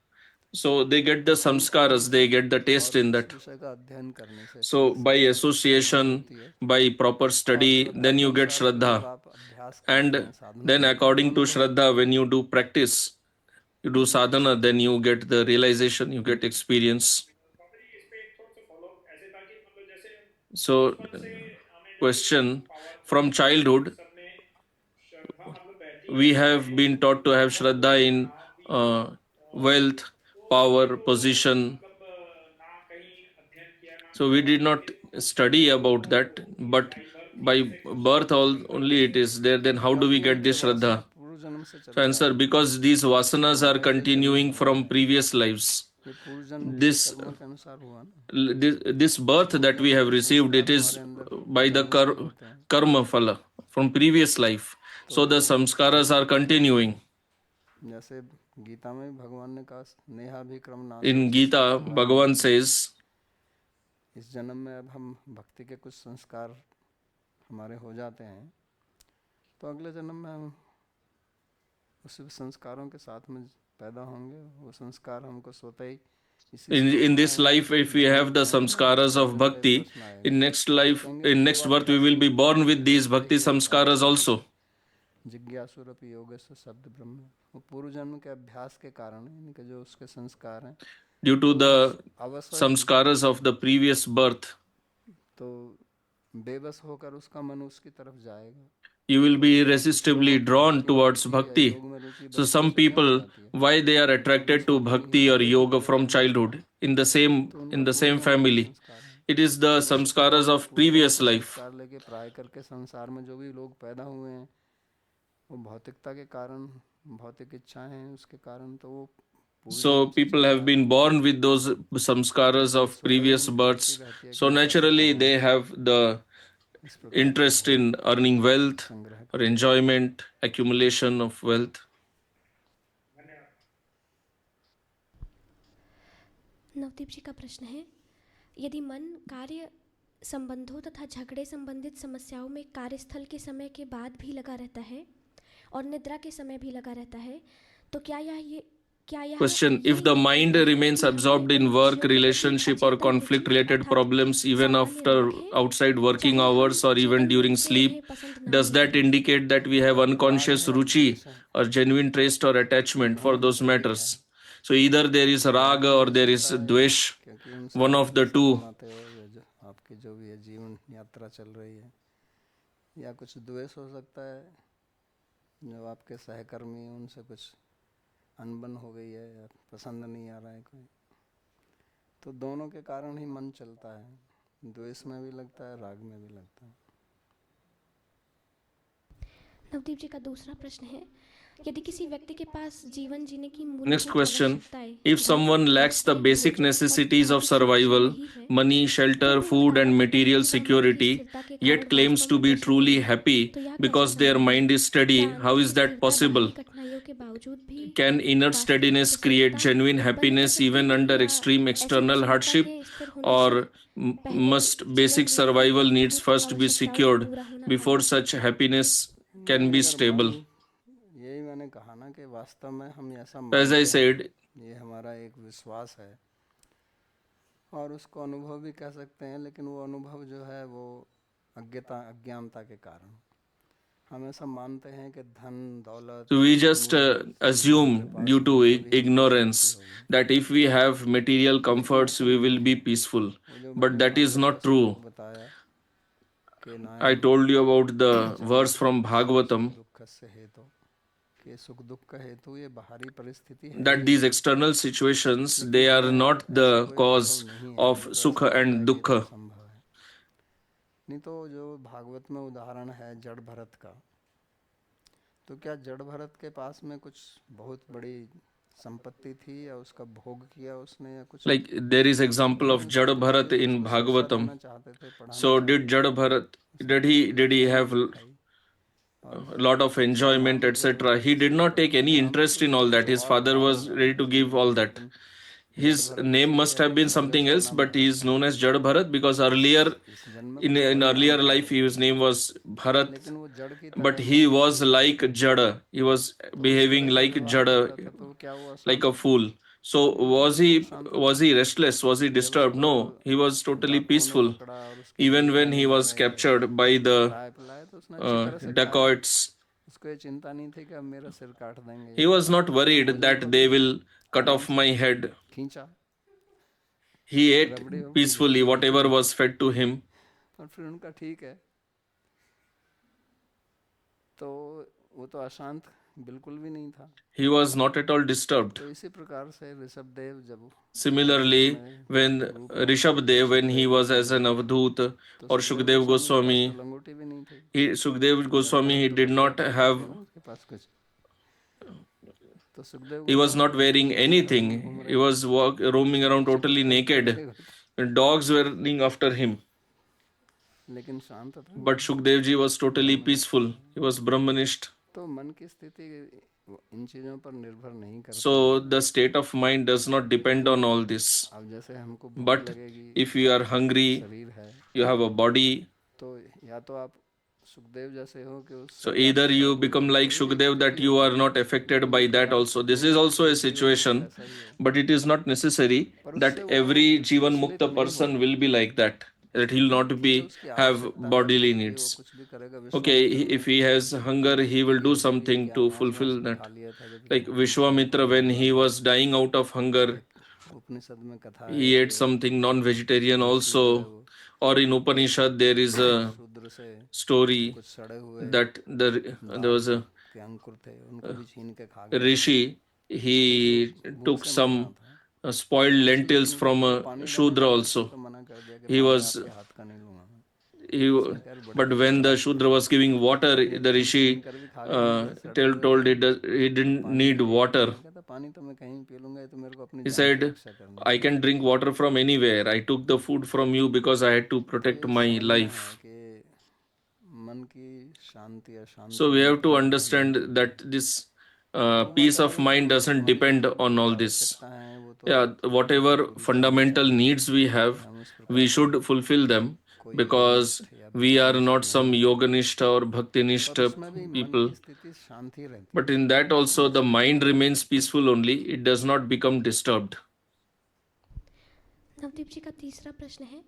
So they get the samskaras, they get the taste और in उस that. विषय का अध्ययन करने से So फिर by श्रद्धा की उत्पत्ति association, होती है। by proper और study, श्रद्धा then के you get अनुसार फिर जब shraddha. आप अभ्यास करते हैं, And साधना then करते हैं, तो according to अनुभव shraddha, होता है। when you do practice, you do sadhana, then you get the realization, you get experience. बाबा जी, इस पे एक थोड़ा सा फॉलो ऐसे था कि मतलब जैसे So बचपन से हमें जो question, पावर from childhood सब में श्रद्धा मतलब रहती है we चाहे have been taught to have धन हो shraddha या in ना भी हो, और wealth, तो power, फिर वो position. मतलब ना कहीं अध्ययन किया ना So we किया, did not फिर study about मतलब that, वो ये but by birth he by ऐसे कुछ birth all Shraddha only it is there. Then how do we क्योंकि get उनके this वासना shraddha? पूर्व जन्म से So चलते आ answer, रहे हैं। because these vasanas are हमारा ये जन्म continuing हुआ from है, previous lives. ये पूर्व जन्म के This कर्मों के अनुसार हुआ ना। this birth पूर्व that we जन्म have के received, संस्कार it is हमारे अंदर by the जन्मसिद्ध होते हैं। karma phala from previous life. So the samskaras are continuing. जैसे गीता में भी भगवान ने कहा, नेहाभिक्रम In नास्ति Gita, Bhagavan says, इस जन्म में अब हम भक्ति के कुछ संस्कार हमारे हो जाते हैं, तो अगले जन्म में हम उस संस्कारों के साथ में पैदा होंगे। वो संस्कार हमको स्वतः ही in this life, if we have the samskaras of bhakti, in next life, in next birth, we will be born with these bhakti samskaras also. जिज्ञासुरपि योगस्य शब्द ब्रह्म, वो पूर्व जन्म के अभ्यास के कारण इनके जो उसके संस्कार हैं, Due to the अवश्य samskaras of the previous birth, तो बेबस होकर उसका मन उसकी तरफ जाएगा। you will be irresistibly drawn towards bhakti. So some people, why they are attracted to bhakti or yoga from childhood in the same family, it is the samskaras of previous life. संस्कार लेके प्राय करके संसार में जो भी लोग पैदा हुए हैं, वो भौतिकता के कारण, भौतिक इच्छाएं हैं उसके कारण, तो वो So people have been born with those samskaras of previous births. So naturally they have the interest in earning wealth or enjoyment, accumulation of wealth. Navdeep जी का प्रश्न है, यदि मन कार्य संबंधों तथा झगड़े संबंधित समस्याओं में कार्यस्थल के समय के बाद भी लगा रहता है और निद्रा के समय भी लगा रहता है, तो क्या यह Question: if the mind remains absorbed in work, relationship, or conflict-related problems even after outside working hours or even during sleep, does that indicate that we have unconscious ruchi or genuine taste or attachment for those matters? So either there is raga or there is dvesh, one of the two. आपकी जो भी है जीवन यात्रा चल रही है, या कुछ द्वेष हो सकता है जब आपके सहकर्मी उनसे कुछ अनबन हो गई है या पसंद नहीं आ रहा है कोई, तो दोनों के कारण ही मन चलता है, द्वेष में भी लगता है, राग में भी लगता है। नवदीप जी का दूसरा प्रश्न है, यदि किसी व्यक्ति के पास जीवन जीने की Next question: if someone lacks the basic necessities of survival, money, shelter, food, and material security, yet claims to be truly happy because their mind is steady, how is that possible? Can inner steadiness create genuine happiness even under extreme external hardship, or must basic survival needs first be secured before such happiness can be stable? यही मैंने कहा ना कि वास्तव में हम ऐसा As I said, ये हमारा एक विश्वास है और उसको अनुभव भी कह सकते हैं, लेकिन वो अनुभव जो है वो अज्ञानता के कारण हम ऐसा मानते हैं कि धन दौलत, so we just assume due to ignorance that if we have material comforts we will be peaceful, but that is not true. I told you about the verse from Bhagavatam that these external situations, they are not the cause of sukha and dukkha. नहीं तो जो भागवत में उदाहरण है जड़ भरत का, तो क्या जड़ भरत के पास में कुछ बहुत बड़ी संपत्ति थी या उसका भोग किया उसने या कुछ? Like there is example of Jada Bharat in Bhagavatam. So did Jada Bharat, did he have a lot of enjoyment, etc.? He did not take any interest in all that. His father was ready to give all that. His name must have been something else, but he is known as Jada Bharat because earlier, in earlier life, his name was Bharat, but he was like Jada. He was behaving like Jada, like a fool. So was he restless? Was he disturbed? No, he was totally peaceful. Even when he was captured by the dacoits, उसको ये चिंता नहीं थी कि अब मेरा सिर काट देंगे, he was not worried that they will cut off my head. खींचा He ate peacefully whatever was fed to him. और फिर उनका ठीक है, तो वो तो अशांत बिल्कुल भी नहीं था। He was not at all disturbed. तो इसी प्रकार से ऋषभदेव जब Similarly, when Rishabdev, when he was as an Avadhut, or Shukdev Goswami, लंगोटी भी नहीं थी, Shukdev Goswami, he did not have, उसके पास कुछ, तो Sukhdev he was not wearing anything. He was roaming around totally naked. Dogs were running after him. लेकिन शांत था। But Shukdev ji was totally peaceful. He was Brahmanist. तो मन की स्थिति इन चीजों पर निर्भर नहीं करती। So the state of mind does not depend on all this. अब जैसे हमको भूख But लगेगी, if you are hungry, शरीर है, you have a body. तो या तो आप सुखदेव जैसे हो कि उस, So either you become like Shukdev that you are not affected by that also. This is also a situation, but it is not necessary that every Jivan Mukta person will be like that. That he will not be have bodily needs. कुछ भी करेगा। Okay, if he has hunger, he will do something to fulfill that. Like Vishwamitra, when he was dying out of hunger, उपनिषद में कथा he ate something non-vegetarian also. Or in Upanishad, there is a शूद्र से story कुछ सड़े हुए that there was a के अंकुर थे, उनको भी छीन के खा गए। rishi, he took some spoiled lentils from a Shudra also. तो मना कर दिया कि He was, आपके हाथ का नहीं लूंगा। but when the Shudra was giving water, the rishi told he didn't need water. कहता पानी तो मैं कहीं पी लूंगा, ये तो मेरे को अपनी He said, I can drink water from anywhere. I took the food from you because I had to protect my life. कि मन की शांति अशांति So we have to understand that this peace of mind doesn't depend on all this. है, वो तो Yeah, whatever fundamental needs we have, we should fulfill them because we are not some yoganishta or bhaktinishta people. स्थिति शांति रहती। But in that also the mind remains peaceful only. It does not become disturbed. Navdeep जी का तीसरा प्रश्न है,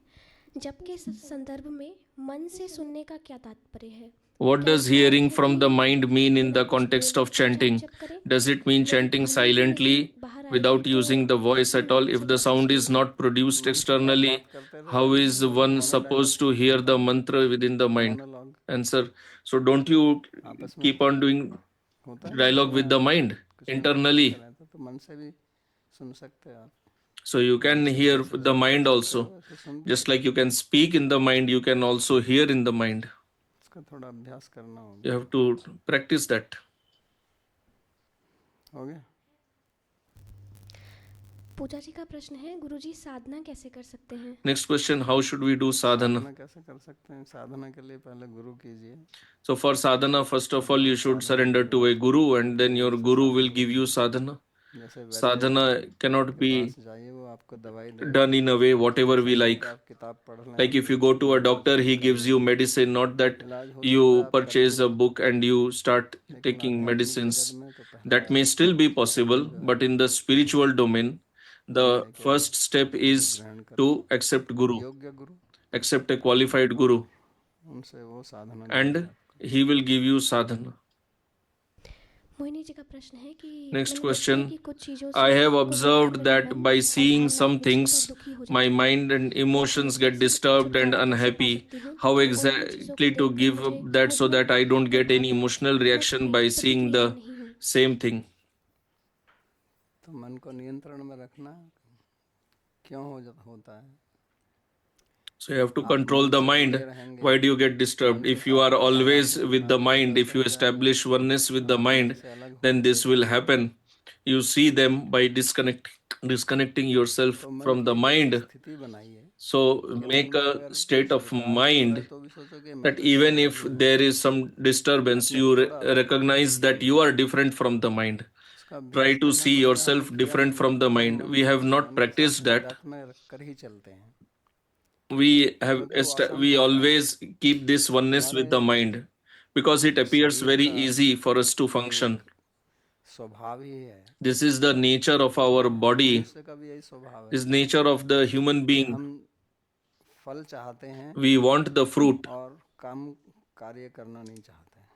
जप के संदर्भ में मन से सुनने का क्या तात्पर्य है? What does hearing from the mind mean in the context of chanting? Does it mean chanting silently without using the voice at all? If the sound is not produced externally, how is one supposed to hear the mantra within the mind? Answer. So don't you keep on doing dialogue with the mind internally? तो मन से भी सुन सकते हैं आप। So you can hear the mind also. Just like you can speak in the mind, you can also hear in the mind. इसका थोड़ा अभ्यास करना होगा। You have to practice that. हो गया? पूजा जी का प्रश्न है, गुरुजी साधना कैसे कर सकते हैं? Next question, how should we do sadhana? साधना कैसे कर सकते हैं? साधना के लिए पहले गुरु कीजिए। So for sadhana, first of all, you should surrender to a guru and then your guru will give you sadhana. जैसे Sadhana cannot be जाइए, वो आपको दवाई दे, done in a way whatever we like. आप किताब पढ़ लें, Like if you go to a doctor, he gives you medicine, not that you purchase a book and you start taking medicines. That may still be possible, but in the spiritual domain, the first step is to accept guru, योग्य गुरु, accept a qualified guru, उनसे वो साधना। and he will give you sadhana. Mohini ji का प्रश्न है कि Next मैंने question. देखा है कि कुछ चीजों I से have खुद observed का that परिणाम by और seeing भावनाएं some दूसरों things, पर दुखी हो my जाती हैं। mind and emotions get disturbed and unhappy. How exactly to give up that so that I don't get any emotional reaction by seeing the same thing? तो मन को नियंत्रण में रखना क्यों होता है? So you have to control the mind. Why do you get disturbed? If you are always with the mind, if you establish oneness with the mind, then this will happen. You see them by disconnecting yourself from the mind. स्थिति बनाइए, So make a state of mind तो भी सोचो कि that even if there is some disturbance, you recognize that you are different from the mind. इसका Try to see yourself different from the mind. We have not practiced that. में कर ही चलते हैं। We always keep this oneness with the mind because it appears very easy for us to function. स्वभाव ही है, This is the nature of our body, मनुष्य का भी यही स्वभाव है, is nature of the human being. हम फल चाहते हैं We want the fruit, और काम कार्य करना नहीं चाहते हैं।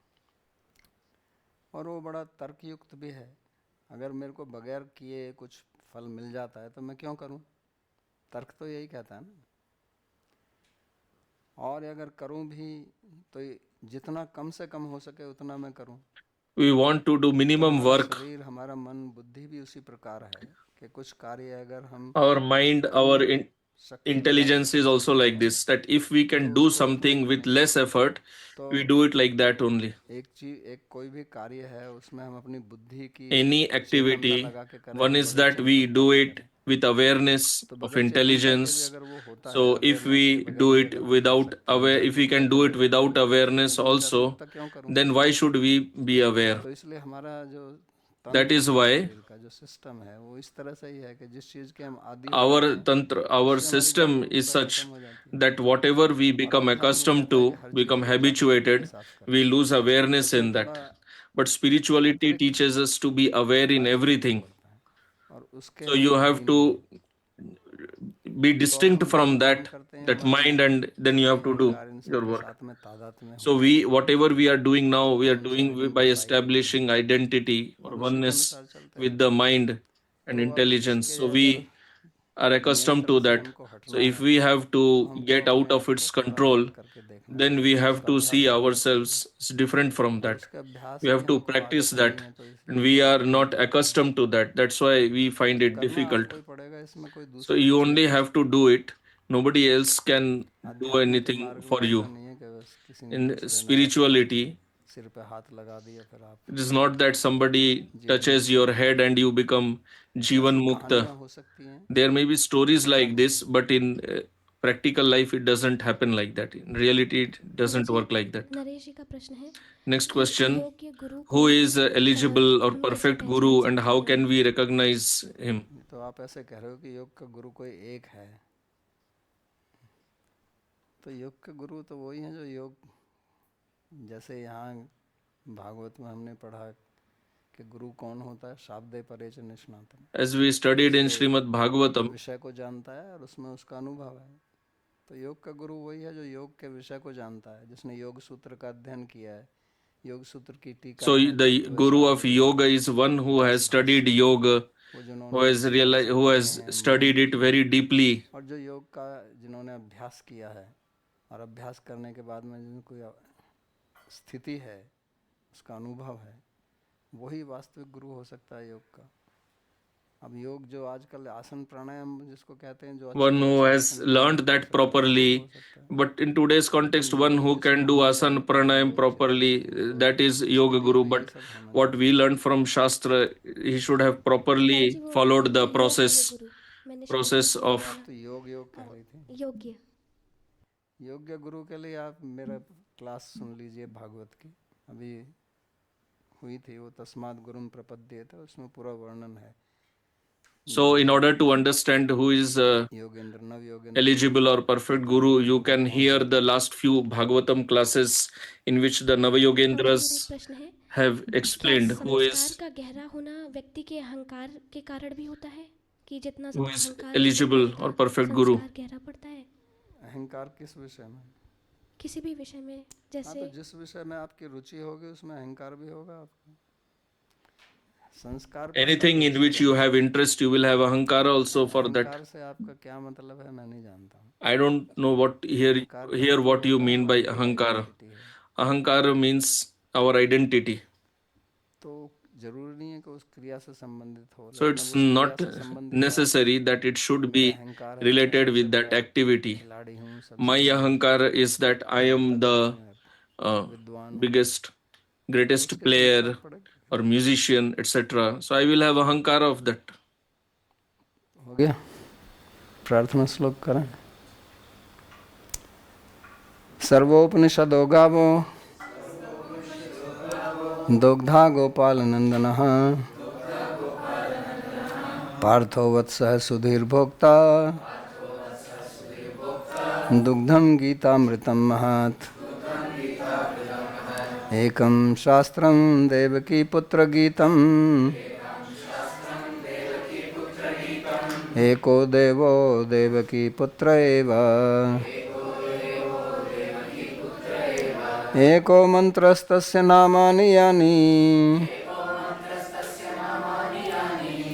और वो बड़ा तर्कयुक्त भी है, अगर मेरे को बगैर किए कुछ फल मिल जाता है तो मैं क्यों करूं, तर्क तो यही कहता है ना। और अगर करूं भी तो जितना कम से कम हो सके उतना मैं करूं। we want to do minimum हमारा work. शरीर, हमारा मन, बुद्धि भी उसी प्रकार है कि कुछ कार्य अगर हम Our mind, our शक्ति intelligence is also like this, that if we can do something with less effort, we do it like that only. एक कोई भी कार्य है उसमें हम अपनी बुद्धि की Any activity, one is that we do it with awareness of intelligence. So if we do it without aware, if we can do it without awareness also, then why should we be aware? तो इसलिए हमारा जो That is why शरीर का जो system है वो इस तरह से ही है कि जिस चीज के हम आदी our tantra, our system is such that whatever we become accustomed to, become habituated, we lose awareness in that. But spirituality teaches us to be aware in everything. और उसके So you have to be distinct from that mind, and then you have to do your work. साथ में तादाद में So whatever we are doing now, we are doing by establishing identity or oneness with the mind and intelligence. So we are accustomed to that. So if we have to get out of its control, then we have to see ourselves as different from that. We have to practice that, and we are not accustomed to that. That's why we find it difficult. पड़ेगा, इसमें कोई दूसरा So you only have to do it. Nobody else can do anything for you. नहीं है कि बस किसी ने In spirituality, सिर पे हाथ लगा दिया फिर आप it is not that somebody touches your head and you become Jivan Mukta. हो सकती हैं। There may be stories like this, but in practical life, it doesn't happen like that. In reality, it doesn't work like that. Naresh जी का प्रश्न है, Next question. योग्य गुरु Who is eligible or perfect guru, and how can we recognize him? तो आप ऐसे कह रहे हो कि योग का गुरु कोई एक है, तो योग के गुरु तो वही हैं जो योग, जैसे यहाँ भागवत में हमने पढ़ा कि गुरु कौन होता है, शाब्दे परे च निष्णातम, As we studied in Srimad Bhagavatam, विषय को जानता है और उसमें उसका अनुभव है। तो योग का गुरु वही है जो योग के विषय को जानता है, जिसने योग सूत्र का अध्ययन किया है, योग सूत्र की टीका। so the guru of yoga is one who has studied yoga, who has realized, who has studied it very deeply. और जो योग का जिन्होंने अभ्यास किया है और अभ्यास करने के बाद में जिनको स्थिति है, उसका अनुभव है, वही वास्तविक गुरु हो सकता है योग का। अब योग जो आजकल आसन प्राणायाम जिसको कहते हैं, जो One who has learned that properly, but in today's context, one who can do asana pranayam properly, that is yoga guru. But what we learned from Shastra, he should have properly followed the process of. तो योग योग कह रही थी। योग्य योग्य गुरु के लिए आप मेरा क्लास सुन लीजिए भागवत की, अभी हुई थी वो, तस्मात् गुरुम प्रपद्येत, उसमें पूरा वर्णन है। So in order to understand who is Yogendra नव Yogendra eligible or perfect guru, you can hear the last few Bhagavatam classes in which the Navayogendras प्रश्न है, have explained who संस्कार का गहरा होना व्यक्ति के अहंकार के कारण भी होता है कि जितना who is अहंकार eligible or perfect guru. संस्कार गहरा पड़ता है अहंकार किस विषय में? किसी भी विषय में, हाँ, जैसे तो जिस विषय में आपकी रुचि होगी उसमें अहंकार भी होगा आपका। संस्कार Anything in which you have interest, you will have ahankara also for that. अहंकार से आपका क्या मतलब है मैं नहीं जानता हूँ। I don't know what here what you mean by ahankara. Ahankara means our identity. तो जरूरी नहीं है कि उस क्रिया से संबंधित हो। So it's not necessary that it should be related with that activity. My ahankara is that I am the biggest, greatest player or musician, etc. So I will have ahankara of that. हो गया, प्रार्थना श्लोक करें। सर्वोपनिषदो गावो दुग्धा गोपाल नंदनः पार्थो वत्सः सुधीर्भोक्ता दुग्धं गीतामृतं महत् एकं शास्त्रं देवकी पुत्र गीतम् एको देवो देवकी पुत्र एव एको मंत्रस्तस्य नामानि यानि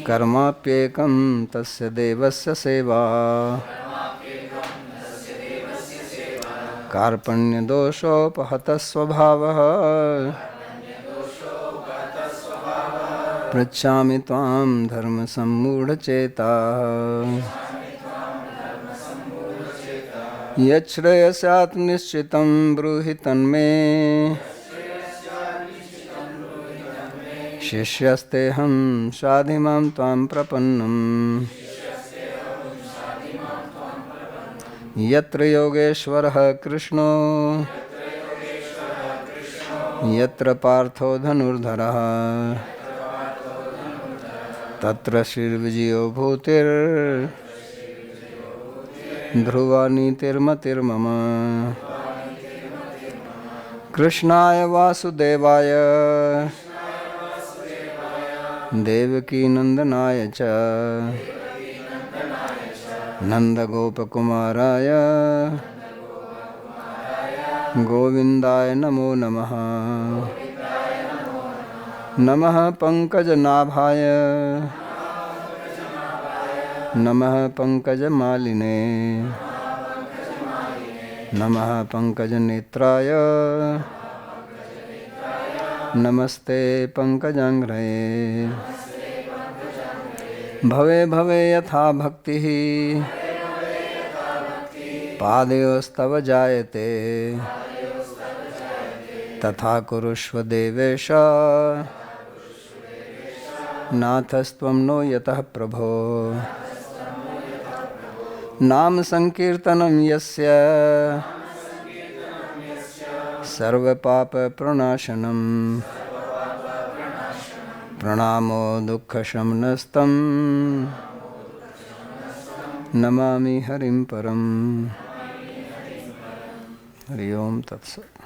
कर्माप्येकं तस्य देवस्य सेवा कार्पण्यदोषोपहतः स्वभावः पृच्छामि त्वां धर्मसम्मूढचेताः यच्छ्रेयस्यात् निश्चितं ब्रूहि तन्मे शिष्यस्तेऽहं शाधिमां त्वां प्रपन्नम् यत्र योगेश्वरः कृष्णो यत्र पार्थो धनुर्धरः तत्र श्रीर्विजयो भूतिर्ध्रुवा नीतिर्मतिर्मम कृष्णाय वासुदेवाय देवकीनन्दनाय च नन्दगोपकुमाराय गोविन्दाय नमो नमः नमः पंकजनाभाय नमः पंकजमालिने नमः पंकजनेत्राय नमस्ते पंकजांघ्रये भवे भवे यथा भक्तिः पादयोस्तव जायते तथा कुरुष्व देवेश नाथस्त्वं नो यतः प्रभो नाम संकीर्तनं यस्य सर्वपापप्रणाशनं प्रणामो दुःखशमनस्तं नमामि हरिं परम्। हरि ओम तत्सत्।